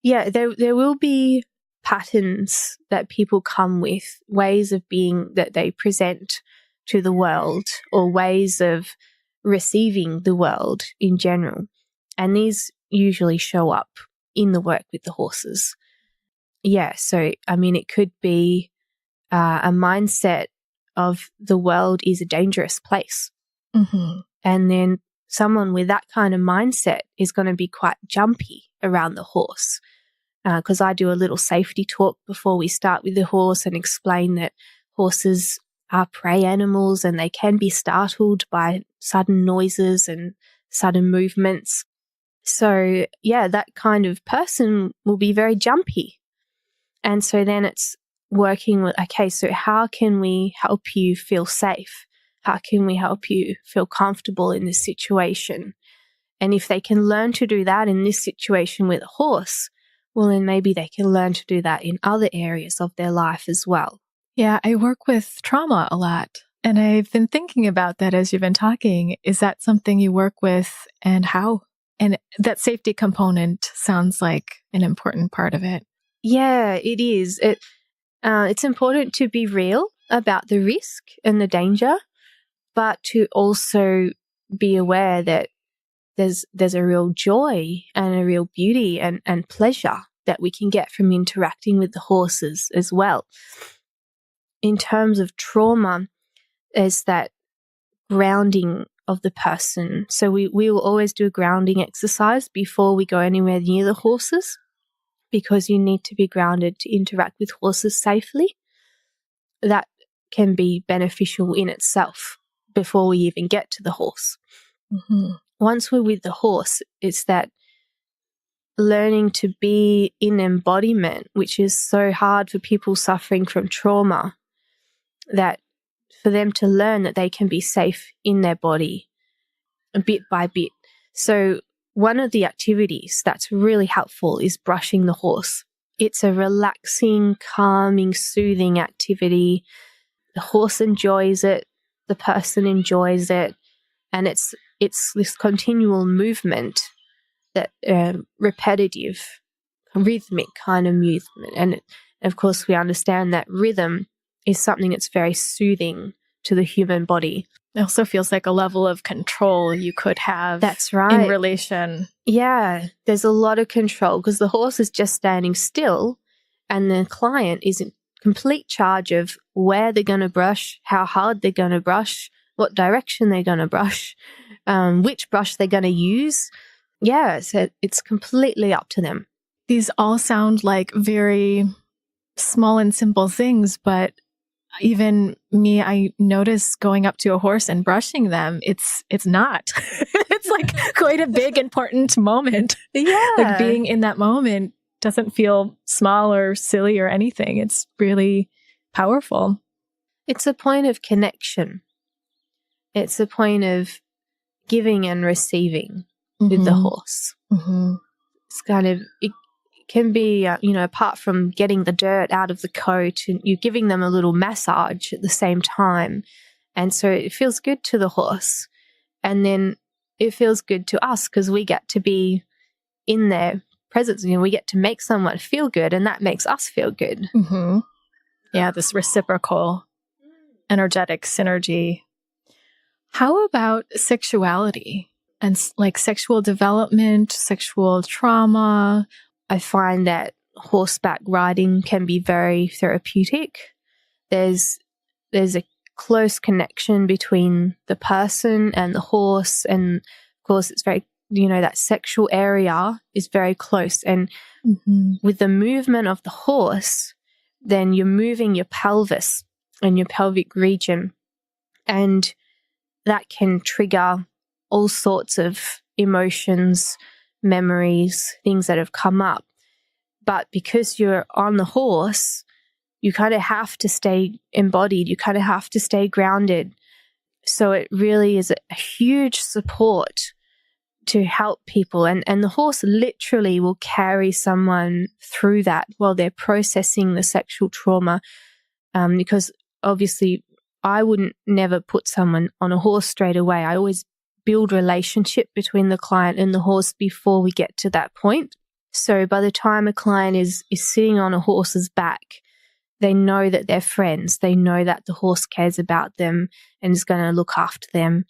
Speaker 2: Yeah, there will be patterns that people come with, ways of being that they present to the world, or ways of receiving the world in general. And these usually show up in the work with the horses. Yeah, so, I mean, it could be a mindset of the world is a dangerous place. And then someone with that kind of mindset is going to be quite jumpy around the horse. Because I do a little safety talk before we start with the horse and explain that horses are prey animals and they can be startled by sudden noises and sudden movements. So, yeah, that kind of person will be very jumpy. And so then it's working with, okay, so how can we help you feel safe? How can we help you feel comfortable in this situation? And if they can learn to do that in this situation with a horse, well, then maybe they can learn to do that in other areas of their life as well.
Speaker 1: Yeah, I work with trauma a lot. And I've been thinking about that as you've been talking. Is that something you work with, and how? And that safety component sounds like an important part of it.
Speaker 2: Yeah, it is. It's important to be real about the risk and the danger, but to also be aware that there's a real joy and a real beauty and pleasure that we can get from interacting with the horses as well. In terms of trauma, there's that grounding of the person. So we will always do a grounding exercise before we go anywhere near the horses, because you need to be grounded to interact with horses safely. That can be beneficial in itself before we even get to the horse.
Speaker 1: Mm-hmm.
Speaker 2: Once we're with the horse, it's that learning to be in embodiment, which is so hard for people suffering from trauma, that for them to learn that they can be safe in their body bit by bit. So one of the activities that's really helpful is brushing the horse. It's a relaxing, calming, soothing activity. The horse enjoys it, the person enjoys it, and it's this continual movement, that repetitive, rhythmic kind of movement. And of course, we understand that rhythm is something that's very soothing to the human body.
Speaker 1: It also feels like a level of control you could have.
Speaker 2: That's right.
Speaker 1: In relation.
Speaker 2: Yeah, there's a lot of control because the horse is just standing still and the client is in complete charge of where they're going to brush, how hard they're going to brush, what direction they're going to brush, which brush they're going to use. Yeah, so it's completely up to them.
Speaker 1: These all sound like very small and simple things, but even me, I notice going up to a horse and brushing them, it's not. It's like quite a big, important moment.
Speaker 2: Yeah.
Speaker 1: Like being in that moment doesn't feel small or silly or anything. It's really powerful.
Speaker 2: It's a point of connection. It's a point of giving and receiving with the horse.
Speaker 1: Mm-hmm.
Speaker 2: It's kind of, it can be, apart from getting the dirt out of the coat, and you're giving them a little massage at the same time. And so it feels good to the horse. And then it feels good to us because we get to be in their presence. We get to make someone feel good, and that makes us feel good.
Speaker 1: Mm-hmm. Yeah, this reciprocal, energetic synergy. How about sexuality and like sexual development, sexual trauma?
Speaker 2: I find that horseback riding can be very therapeutic. There's a close connection between the person and the horse, and of course it's very, that sexual area is very close. And with the movement of the horse, then you're moving your pelvis and your pelvic region, and that can trigger all sorts of emotions, memories, things that have come up. But because you're on the horse, you kind of have to stay embodied. You kind of have to stay grounded. So it really is a huge support to help people. And the horse literally will carry someone through that while they're processing the sexual trauma. Because obviously I wouldn't never put someone on a horse straight away. I always build relationship between the client and the horse before we get to that point. So by the time a client is sitting on a horse's back, they know that they're friends. They know that the horse cares about them and is going to look after them.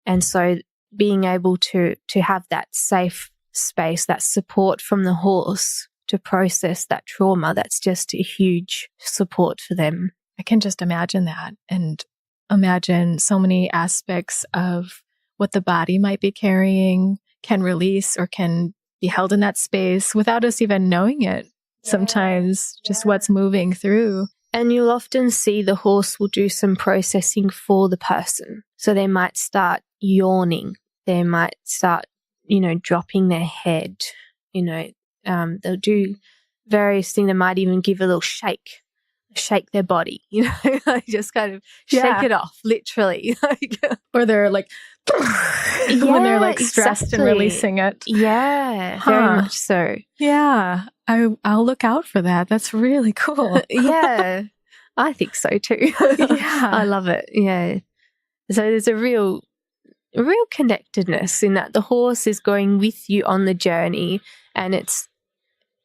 Speaker 2: And so being able to have that safe space, that support from the horse to process that trauma, that's just a huge support for them.
Speaker 1: I can just imagine that, and imagine so many aspects of what the body might be carrying can release or can be held in that space without us even knowing it. Sometimes just what's moving through.
Speaker 2: And you'll often see the horse will do some processing for the person. So they might start yawning. They might start, dropping their head. They'll do various things. They might even give a little shake their body, just kind of shake it off, literally.
Speaker 1: Or they're like, when they're like stressed and releasing it.
Speaker 2: Yeah, very much so.
Speaker 1: Yeah, I'll look out for that. That's really cool.
Speaker 2: Yeah. I think so too.
Speaker 1: Yeah.
Speaker 2: I love it. Yeah. So there's a real connectedness in that the horse is going with you on the journey, and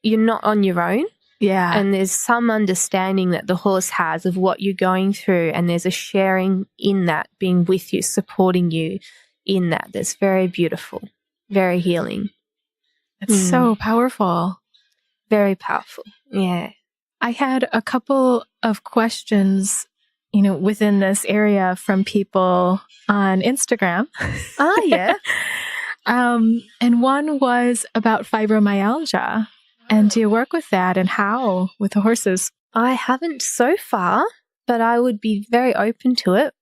Speaker 2: you're not on your own.
Speaker 1: Yeah.
Speaker 2: And there's some understanding that the horse has of what you're going through, and there's a sharing in that, being with you, supporting you in that. That's very beautiful, very healing.
Speaker 1: It's so powerful.
Speaker 2: Very powerful. Yeah.
Speaker 1: I had a couple of questions, within this area from people on Instagram.
Speaker 2: Oh, yeah.
Speaker 1: And one was about fibromyalgia. And do you work with that, and how with the horses?
Speaker 2: I haven't so far, but I would be very open to it.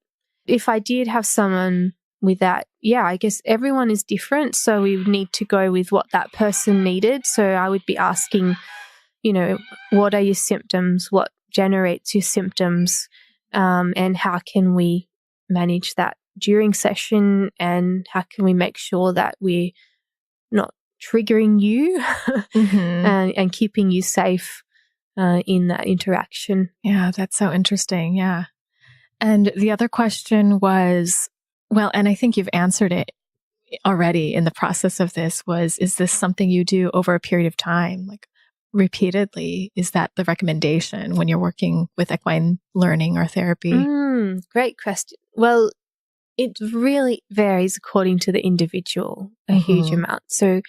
Speaker 2: If I did have someone with that, I guess everyone is different. So we would need to go with what that person needed. So I would be asking, what are your symptoms? What generates your symptoms? And how can we manage that during session? And how can we make sure that we're not triggering you and keeping you safe in that interaction?
Speaker 1: Yeah, that's so interesting. Yeah. And the other question was, well, and I think you've answered it already in the process of this, is this something you do over a period of time, like repeatedly? Is that the recommendation when you're working with equine learning or therapy?
Speaker 2: Great question. Well, it really varies according to the individual, a huge amount. So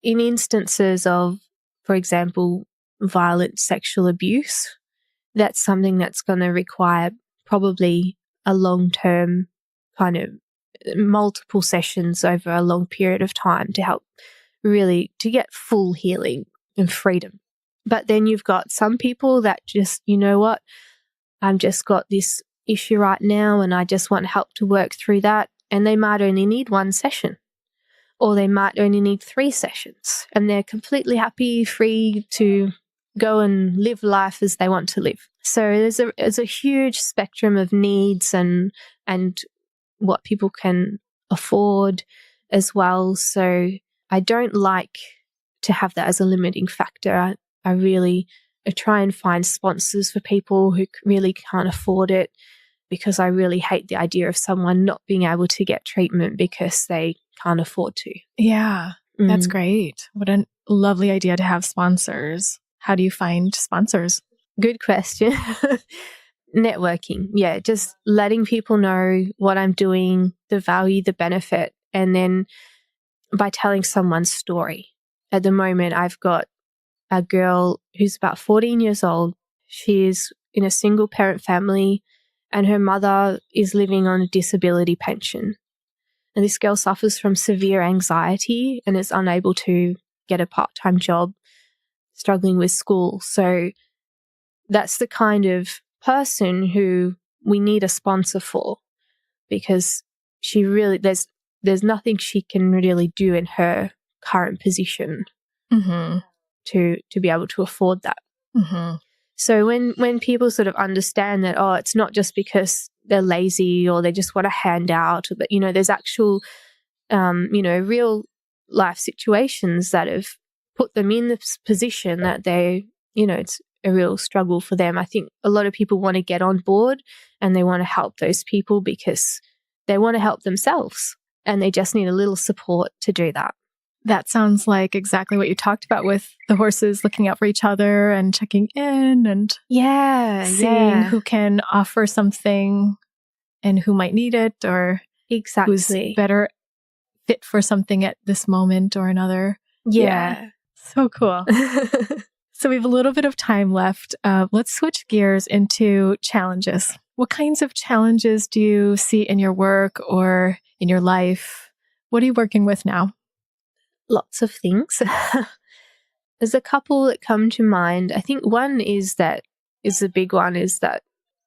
Speaker 2: in instances of, for example, violent sexual abuse, that's something that's going to require probably a long-term kind of multiple sessions over a long period of time to help really to get full healing and freedom. But then you've got some people that just, what, I've just got this issue right now and I just want help to work through that. And they might only need one session, or they might only need 3 sessions, and they're completely happy, free to go and live life as they want to live. So there's a huge spectrum of needs and what people can afford as well. So I don't like to have that as a limiting factor. I really try and find sponsors for people who really can't afford it, because I really hate the idea of someone not being able to get treatment because they can't afford to.
Speaker 1: Yeah, that's great. What a lovely idea to have sponsors. How do you find sponsors?
Speaker 2: Good question. Networking. Yeah, just letting people know what I'm doing, the value, the benefit, and then by telling someone's story. At the moment, I've got a girl who's about 14 years old. She's in a single parent family, and her mother is living on a disability pension. And this girl suffers from severe anxiety and is unable to get a part-time job, struggling with school. So that's the kind of person who we need a sponsor for, because she really, there's nothing she can really do in her current position to be able to afford that. So when people sort of understand that, it's not just because they're lazy or they just want a handout, but, there's actual, real life situations that have put them in this position that they, it's a real struggle for them. I think a lot of people want to get on board and they want to help those people because they want to help themselves, and they just need a little support to do that.
Speaker 1: That sounds like exactly what you talked about with the horses, looking out for each other and checking in and seeing who can offer something and who might need it, or who's better fit for something at this moment or another.
Speaker 2: Yeah.
Speaker 1: So cool. So we have a little bit of time left. Let's switch gears into challenges. What kinds of challenges do you see in your work or in your life? What are you working with now?
Speaker 2: Lots of things. There's a couple that come to mind. I think one is the big one is that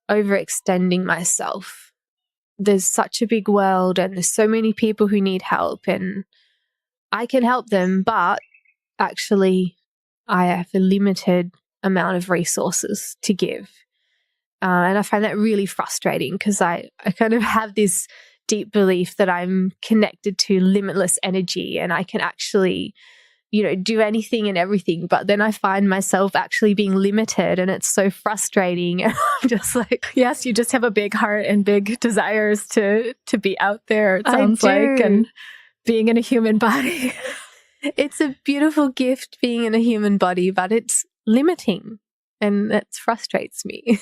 Speaker 2: overextending myself. There's such a big world and there's so many people who need help, and I can help them, but actually I have a limited amount of resources to give. And I find that really frustrating, because I kind of have this deep belief that I'm connected to limitless energy and I can actually, do anything and everything. But then I find myself actually being limited, and it's so frustrating. I'm just like,
Speaker 1: yes, you just have a big heart and big desires to be out there, it sounds like, and being in a human body.
Speaker 2: It's a beautiful gift being in a human body, but it's limiting, and that frustrates me.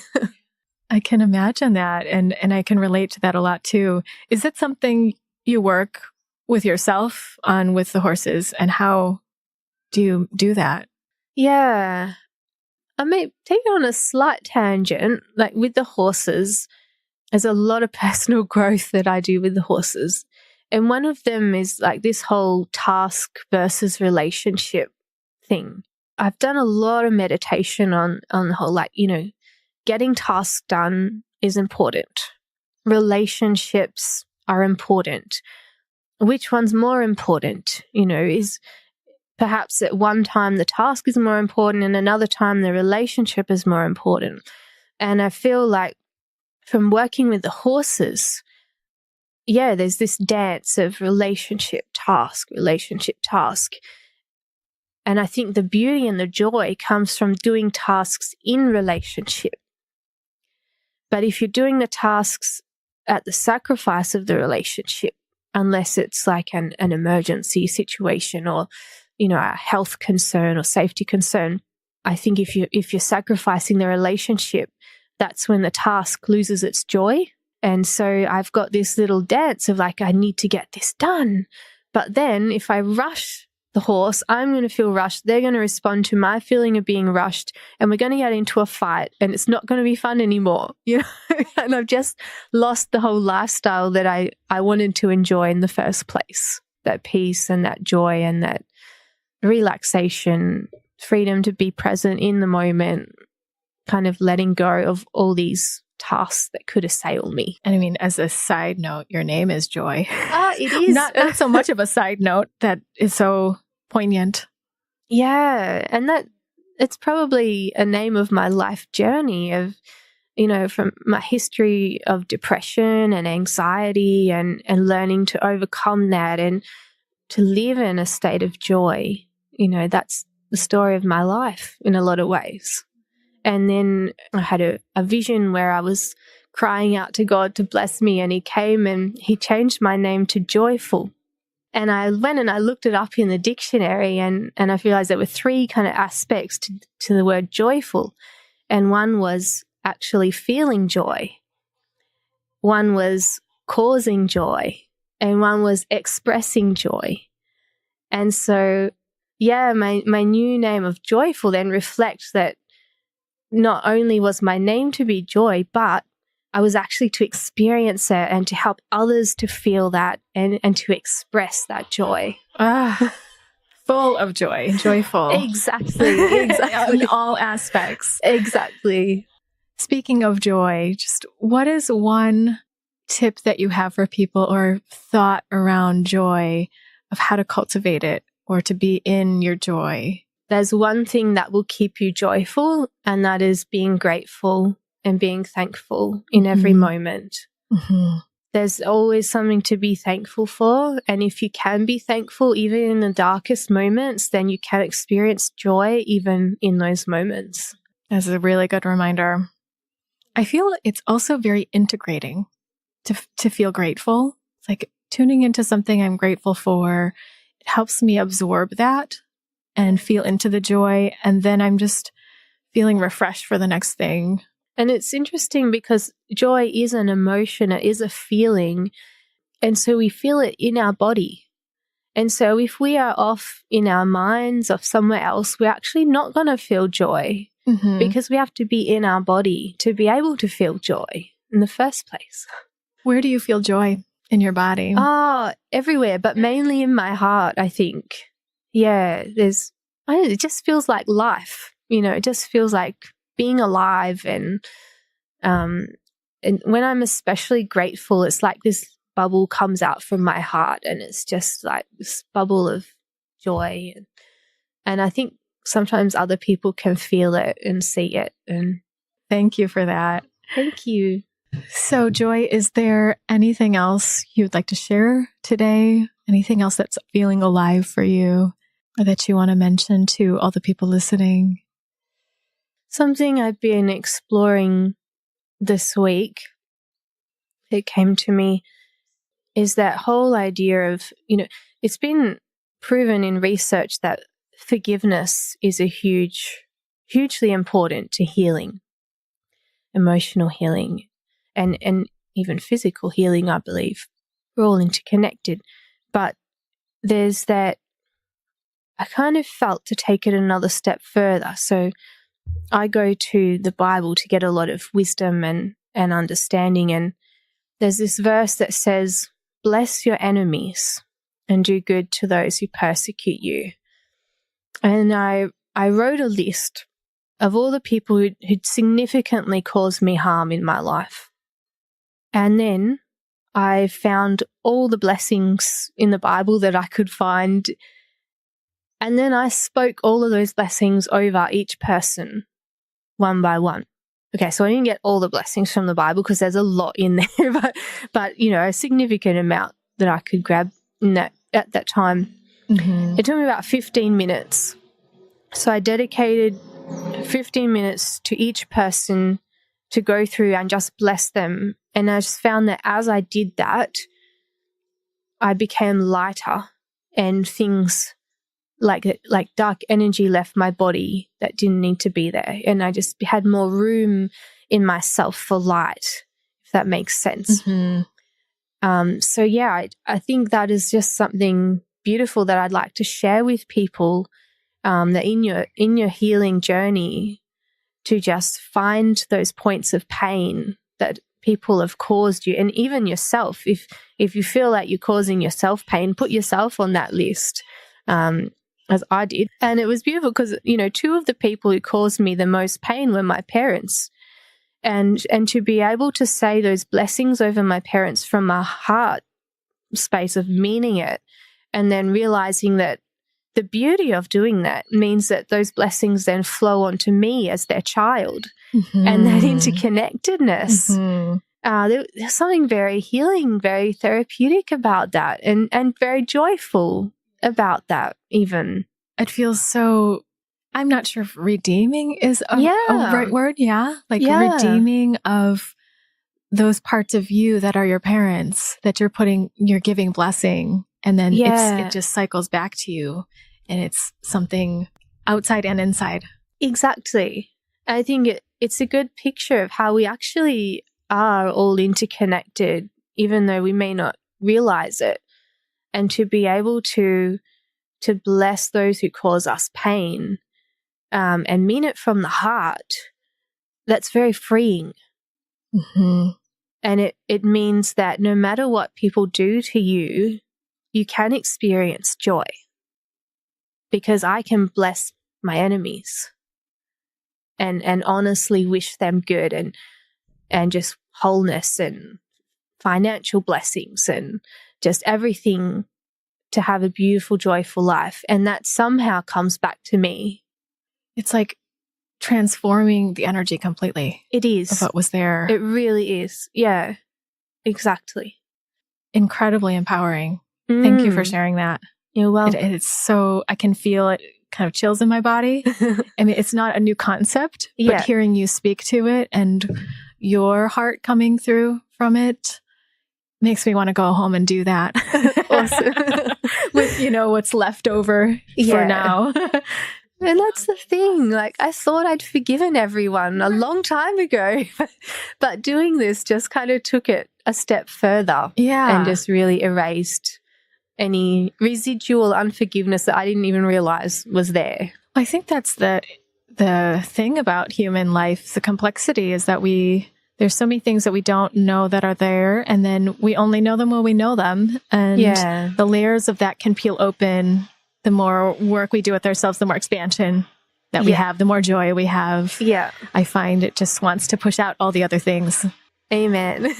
Speaker 1: I can imagine that, and I can relate to that a lot too. Is that something you work with yourself on with the horses, and how do you do that?
Speaker 2: Yeah. I may take it on a slight tangent. Like with the horses, there's a lot of personal growth that I do with the horses. And one of them is like this whole task versus relationship thing. I've done a lot of meditation on the whole, getting tasks done is important. Relationships are important. Which one's more important? Is perhaps at one time the task is more important and another time the relationship is more important. And I feel like from working with the horses, there's this dance of relationship, task. And I think the beauty and the joy comes from doing tasks in relationship. But if you're doing the tasks at the sacrifice of the relationship, unless it's like an emergency situation or, a health concern or safety concern, I think if you're sacrificing the relationship, that's when the task loses its joy. And so I've got this little dance of like, I need to get this done. But then if I rush the horse, I'm going to feel rushed. They're going to respond to my feeling of being rushed, and we're going to get into a fight, and it's not going to be fun anymore. And I've just lost the whole lifestyle that I wanted to enjoy in the first place. That peace and that joy and that relaxation, freedom to be present in the moment, kind of letting go of all these tasks that could assail me.
Speaker 1: And I mean, as a side note, your name is Joy.
Speaker 2: It is.
Speaker 1: Not so much of a side note that is so poignant.
Speaker 2: Yeah. And that it's probably a name of my life journey of, from my history of depression and anxiety and learning to overcome that and to live in a state of joy. That's the story of my life in a lot of ways. And then I had a vision where I was crying out to God to bless me, and He came and He changed my name to Joyful. And I went and I looked it up in the dictionary, and I realized there were three kind of aspects to the word joyful. And one was actually feeling joy. One was causing joy, and one was expressing joy. And so, my new name of Joyful then reflects that not only was my name to be joy, but I was actually to experience it and to help others to feel that and to express that joy.
Speaker 1: Full of joy, joyful.
Speaker 2: Exactly.
Speaker 1: In all aspects.
Speaker 2: Exactly.
Speaker 1: Speaking of joy, just what is one tip that you have for people or thought around joy of how to cultivate it or to be in your joy?
Speaker 2: There's one thing that will keep you joyful, and that is being grateful and being thankful in every moment.
Speaker 1: Mm-hmm.
Speaker 2: There's always something to be thankful for. And if you can be thankful even in the darkest moments, then you can experience joy even in those moments.
Speaker 1: That's a really good reminder. I feel it's also very integrating to feel grateful. It's like tuning into something I'm grateful for. It helps me absorb that and feel into the joy. And then I'm just feeling refreshed for the next thing.
Speaker 2: And it's interesting because joy is an emotion, it is a feeling. And so we feel it in our body. And so if we are off in our minds or somewhere else, we're actually not going to feel joy because we have to be in our body to be able to feel joy in the first place.
Speaker 1: Where do you feel joy in your body?
Speaker 2: Everywhere, but mainly in my heart, I think. Yeah, it just feels like life. It just feels like being alive, and when I'm especially grateful, it's like this bubble comes out from my heart, and it's just like this bubble of joy. And I think sometimes other people can feel it and see it. And
Speaker 1: thank you for that.
Speaker 2: Thank you.
Speaker 1: So, Joy, is there anything else you'd like to share today? Anything else that's feeling alive for you? or that you want to mention to all the people listening?
Speaker 2: Something I've been exploring this week, it came to me, is that whole idea of, it's been proven in research that forgiveness is hugely important to healing, emotional healing, and even physical healing, I believe. We're all interconnected. But there's that, I kind of felt to take it another step further. So I go to the Bible to get a lot of wisdom and understanding. And there's this verse that says, bless your enemies and do good to those who persecute you. And I wrote a list of all the people who'd significantly caused me harm in my life. And then I found all the blessings in the Bible that I could find. And then I spoke all of those blessings over each person one by one. Okay, so I didn't get all the blessings from the Bible because there's a lot in there, but a significant amount that I could grab at that time. Mm-hmm. It took me about 15 minutes. So I dedicated 15 minutes to each person to go through and just bless them. And I just found that as I did that, I became lighter, and things like dark energy left my body that didn't need to be there. And I just had more room in myself for light, if that makes sense. Mm-hmm. So yeah, I think that is just something beautiful that I'd like to share with people, that in your healing journey, to just find those points of pain that people have caused you, and even yourself. If you feel like you're causing yourself pain, put yourself on that list, as I did. And it was beautiful because, two of the people who caused me the most pain were my parents. And to be able to say those blessings over my parents from my heart space of meaning it, and then realizing that the beauty of doing that means that those blessings then flow onto me as their child. Mm-hmm. And that interconnectedness. Mm-hmm. There's something very healing, very therapeutic about that, and very joyful about that even.
Speaker 1: It feels so, I'm not sure if redeeming is a right word. Yeah. Redeeming of those parts of you that are your parents, that you're giving blessing. And then it just cycles back to you, and it's something outside and inside.
Speaker 2: Exactly. I think it's a good picture of how we actually are all interconnected, even though we may not realize it. And to be able to bless those who cause us pain, and mean it from the heart, that's very freeing. Mm-hmm. And it means that no matter what people do to you, you can experience joy, because I can bless my enemies and honestly wish them good and just wholeness and financial blessings and just everything to have a beautiful, joyful life. And that somehow comes back to me.
Speaker 1: It's like transforming the energy completely.
Speaker 2: It is.
Speaker 1: Of what was there.
Speaker 2: It really is. Yeah, exactly.
Speaker 1: Incredibly empowering. Thank you for sharing that.
Speaker 2: You're welcome.
Speaker 1: It's so, I can feel it kind of chills in my body. I mean, it's not a new concept, but hearing you speak to it and your heart coming through from it makes me want to go home and do that.
Speaker 2: Awesome.
Speaker 1: With, what's left over for now.
Speaker 2: And that's the thing. Like, I thought I'd forgiven everyone a long time ago, but doing this just kind of took it a step further.
Speaker 1: Yeah.
Speaker 2: And just really erased any residual unforgiveness that I didn't even realize was there.
Speaker 1: I think that's the thing about human life, the complexity, is that there's so many things that we don't know that are there, and then we only know them when we know them. And the layers of that can peel open. The more work we do with ourselves, the more expansion that we have, the more joy we have.
Speaker 2: Yeah.
Speaker 1: I find it just wants to push out all the other things.
Speaker 2: Amen.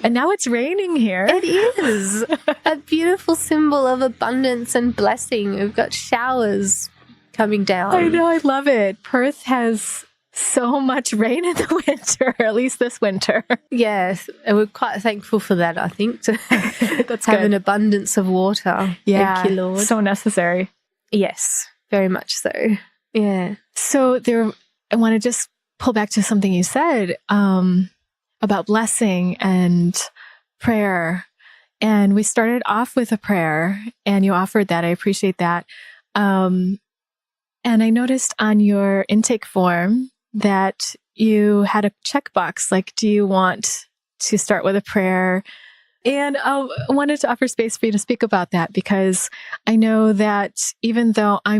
Speaker 1: And now it's raining here.
Speaker 2: It is a beautiful symbol of abundance and blessing. We've got showers coming down.
Speaker 1: I know. I love it. Perth has so much rain in the winter, at least this winter.
Speaker 2: Yes, and we're quite thankful for that, I think, to
Speaker 1: That's
Speaker 2: have
Speaker 1: good.
Speaker 2: an abundance of water.
Speaker 1: Yeah,
Speaker 2: Thank you, Lord.
Speaker 1: so necessary.
Speaker 2: Yes, very much so. Yeah.
Speaker 1: So I want to just pull back to something you said about blessing and prayer. And we started off with a prayer, and you offered that. I appreciate that. And I noticed on your intake form that you had a checkbox, like, do you want to start with a prayer? And I wanted to offer space for you to speak about that, because I know that even though I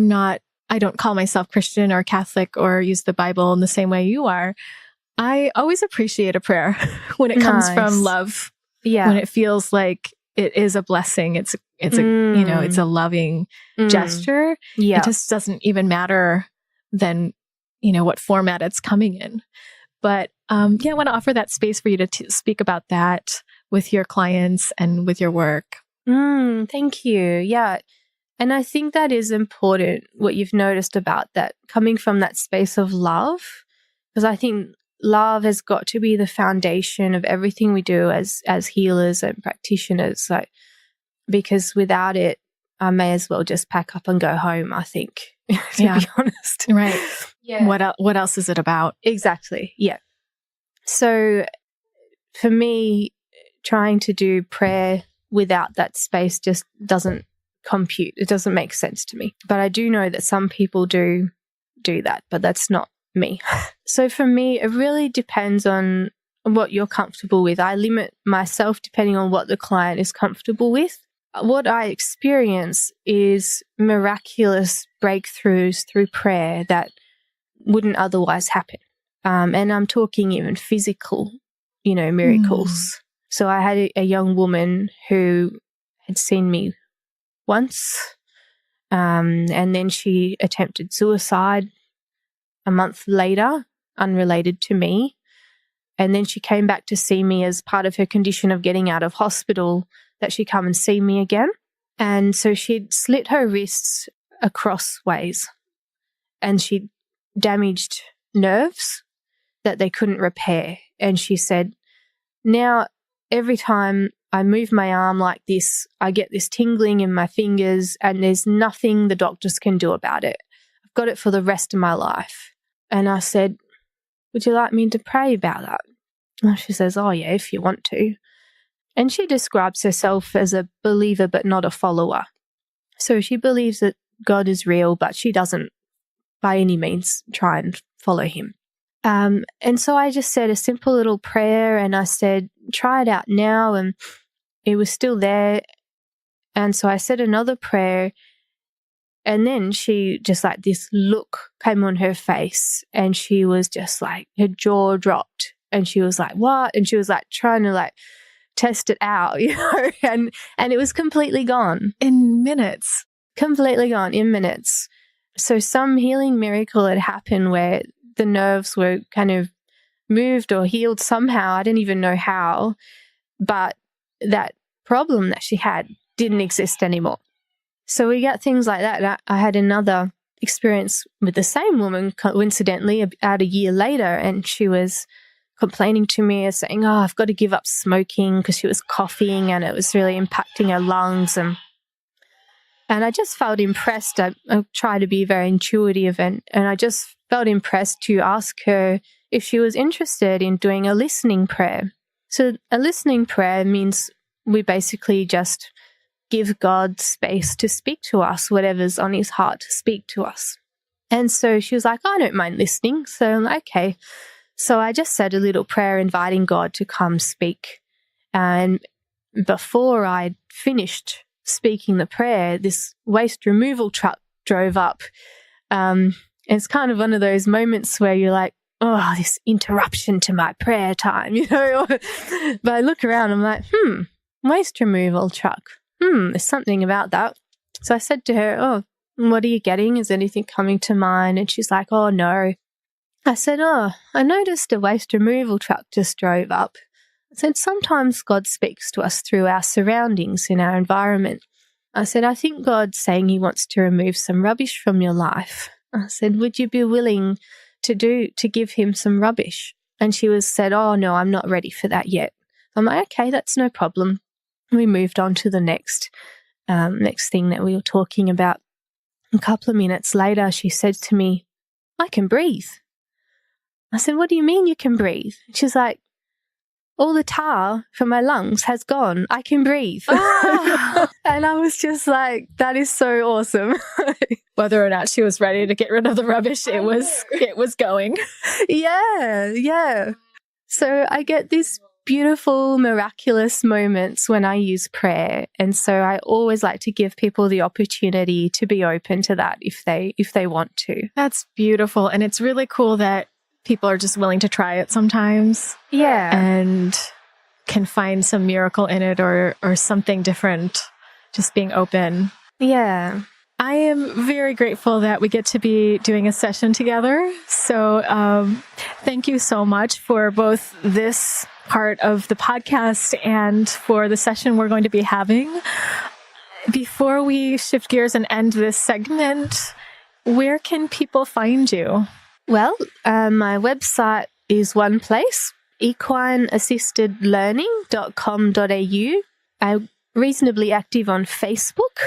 Speaker 1: don't call myself Christian or Catholic or use the Bible in the same way you are, I always appreciate a prayer when it comes from love.
Speaker 2: Yeah.
Speaker 1: When it feels like it is a blessing. It's a loving gesture.
Speaker 2: Yeah.
Speaker 1: It just doesn't even matter then, what format it's coming in. But I want to offer that space for you to speak about that with your clients and with your work.
Speaker 2: Thank you. Yeah. And I think that is important, what you've noticed about that, coming from that space of love, because I think love has got to be the foundation of everything we do as healers and practitioners. Because without it, I may as well just pack up and go home, I think, to be honest.
Speaker 1: Right.
Speaker 2: Yeah.
Speaker 1: What else is it about?
Speaker 2: Exactly. Yeah. So for me, trying to do prayer without that space just doesn't compute. It doesn't make sense to me. But I do know that some people do that, but that's not me. So for me, it really depends on what you're comfortable with. I limit myself depending on what the client is comfortable with. What I experience is miraculous breakthroughs through prayer that wouldn't otherwise happen. And I'm talking even physical, miracles. So I had a young woman who had seen me once, and then she attempted suicide a month later, unrelated to me. And then she came back to see me as part of her condition of getting out of hospital, that she'd come and see me again. And so she'd slit her wrists across ways, and she'd damaged nerves that they couldn't repair. And she said, now every time I move my arm like this, I get this tingling in my fingers, and there's nothing the doctors can do about it. I've got it for the rest of my life. And I said, would you like me to pray about that? And she says, oh yeah, if you want to. And she describes herself as a believer but not a follower. So she believes that God is real, but she doesn't by any means try and follow him. And so I just said a simple little prayer, and I said, try it out now. And it was still there. And so I said another prayer, and then she just like this look came on her face, and she was just like, her jaw dropped, and she was like, what? And she was like trying to like test it out, and it was completely gone.
Speaker 1: In minutes.
Speaker 2: Completely gone in minutes. So some healing miracle had happened where the nerves were kind of moved or healed somehow. I didn't even know how, but that problem that she had didn't exist anymore. So we got things like that. I had another experience with the same woman, coincidentally, about a year later, and she was complaining to me as saying, oh, I've got to give up smoking, because she was coughing and it was really impacting her lungs. And I just felt impressed. I try to be very intuitive, and I just felt impressed to ask her if she was interested in doing a listening prayer. So a listening prayer means we basically just give God space to speak to us, whatever's on his heart to speak to us. And so she was like, I don't mind listening. So I'm like, okay. So I just said a little prayer inviting God to come speak. And before I finished speaking the prayer, this waste removal truck drove up. It's kind of one of those moments where you're like, oh, this interruption to my prayer time, But I look around, I'm like, waste removal truck. There's something about that. So I said to her, oh, what are you getting? Is anything coming to mind? And she's like, oh, no. I said, oh, I noticed a waste removal truck just drove up. I said, sometimes God speaks to us through our surroundings in our environment. I said, I think God's saying he wants to remove some rubbish from your life. I said, would you be willing to give him some rubbish. And she said, oh, no, I'm not ready for that yet. I'm like, okay, that's no problem. We moved on to the next thing that we were talking about. A couple of minutes later, she said to me, I can breathe. I said, what do you mean you can breathe? She's like, all the tar from my lungs has gone. I can breathe. Oh. And I was just like, that is so awesome.
Speaker 1: Whether or not she was ready to get rid of the rubbish, it was going.
Speaker 2: Yeah. So I get these beautiful, miraculous moments when I use prayer. And so I always like to give people the opportunity to be open to that if they want to.
Speaker 1: That's beautiful. And it's really cool that people are just willing to try it sometimes.
Speaker 2: Yeah.
Speaker 1: And can find some miracle in it or something different, just being open.
Speaker 2: Yeah.
Speaker 1: I am very grateful that we get to be doing a session together. So thank you so much for both this part of the podcast and for the session we're going to be having. Before we shift gears and end this segment, where can people find you?
Speaker 2: Well, my website is one place, equineassistedlearning.com.au. I'm reasonably active on Facebook.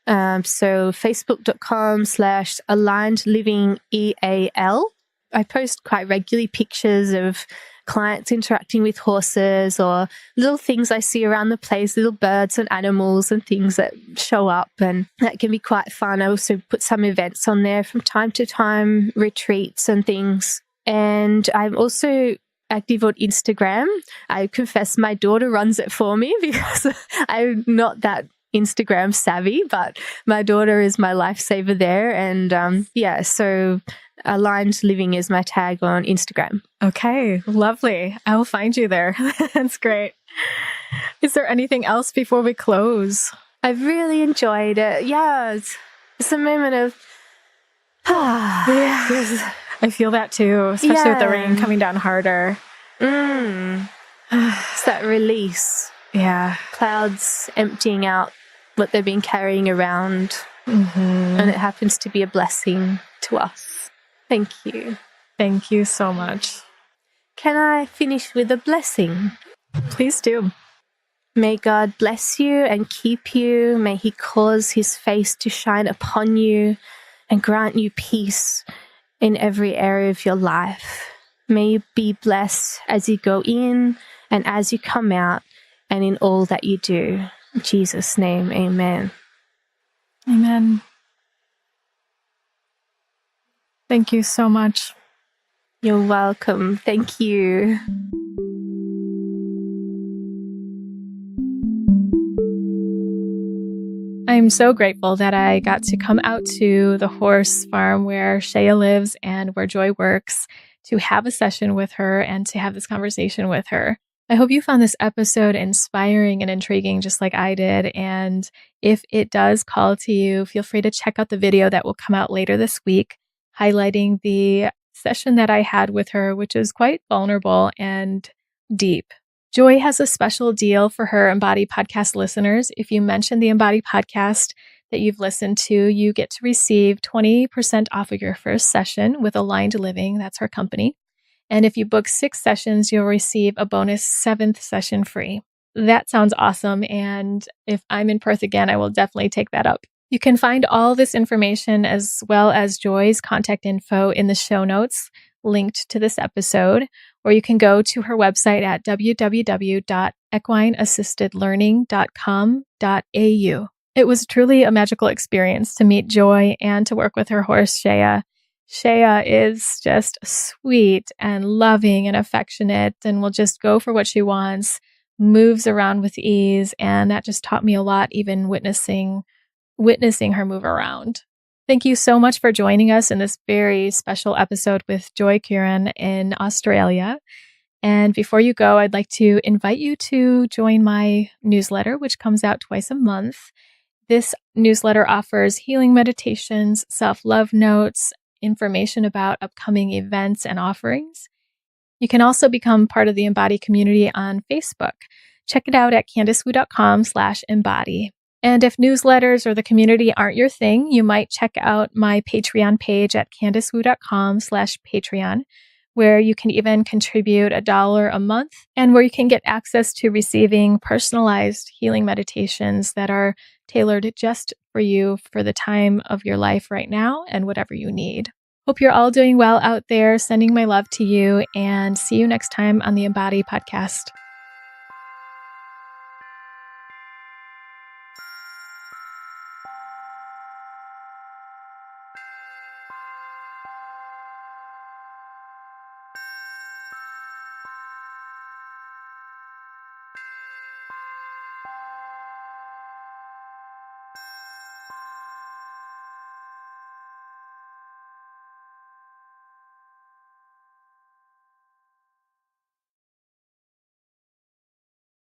Speaker 2: So facebook.com/alignedlivingeal. I post quite regularly pictures of clients interacting with horses or little things I see around the place, little birds and animals and things that show up, and that can be quite fun. I also put some events on there from time to time, retreats and things. And I'm also active on Instagram. I confess my daughter runs it for me because I'm not that Instagram savvy, but my daughter is my lifesaver there. And so Aligned Living is my tag on Instagram.
Speaker 1: Okay, lovely. I will find you there. That's great. Is there anything else before we close?
Speaker 2: I've really enjoyed it. Yeah, it's a moment of
Speaker 1: yes. I feel that too, especially with the rain coming down harder.
Speaker 2: It's that release.
Speaker 1: Yeah.
Speaker 2: Clouds emptying out what they've been carrying around. And it happens to be a blessing to us. Thank you.
Speaker 1: Thank you so much.
Speaker 2: Can I finish with a blessing?
Speaker 1: Please do.
Speaker 2: May God bless you and keep you. May He cause His face to shine upon you and grant you peace in every area of your life. May you be blessed as you go in and as you come out and in all that you do. In Jesus' name, amen.
Speaker 1: Amen. Thank you so much.
Speaker 2: You're welcome. Thank you.
Speaker 1: I'm so grateful that I got to come out to the horse farm where Chaya lives and where Joy works to have a session with her and to have this conversation with her. I hope you found this episode inspiring and intriguing just like I did. And if it does call to you, feel free to check out the video that will come out later this week, highlighting the session that I had with her, which is quite vulnerable and deep. Joy has a special deal for her Embodied podcast listeners. If you mention the Embodied podcast that you've listened to, you get to receive 20% off of your first session with Aligned Living. That's her company. And if you book 6 sessions, you'll receive a bonus 7th session free. That sounds awesome. And if I'm in Perth again, I will definitely take that up. You can find all this information as well as Joy's contact info in the show notes linked to this episode, or you can go to her website at www.equineassistedlearning.com.au. It was truly a magical experience to meet Joy and to work with her horse, Chaya. Chaya is just sweet and loving and affectionate and will just go for what she wants, moves around with ease, and that just taught me a lot, even witnessing her move around. Thank you so much for joining us in this very special episode with Joy Curran in Australia. And before you go, I'd like to invite you to join my newsletter, which comes out twice a month. This newsletter offers healing meditations, self-love notes, information about upcoming events and offerings. You can also become part of the Embody community on Facebook. Check it out at CandiceWu.com/embody. And if newsletters or the community aren't your thing, you might check out my Patreon page at CandiceWu.com/Patreon, where you can even contribute $1 a month and where you can get access to receiving personalized healing meditations that are tailored just for you for the time of your life right now and whatever you need. Hope you're all doing well out there. Sending my love to you and see you next time on the Embody podcast.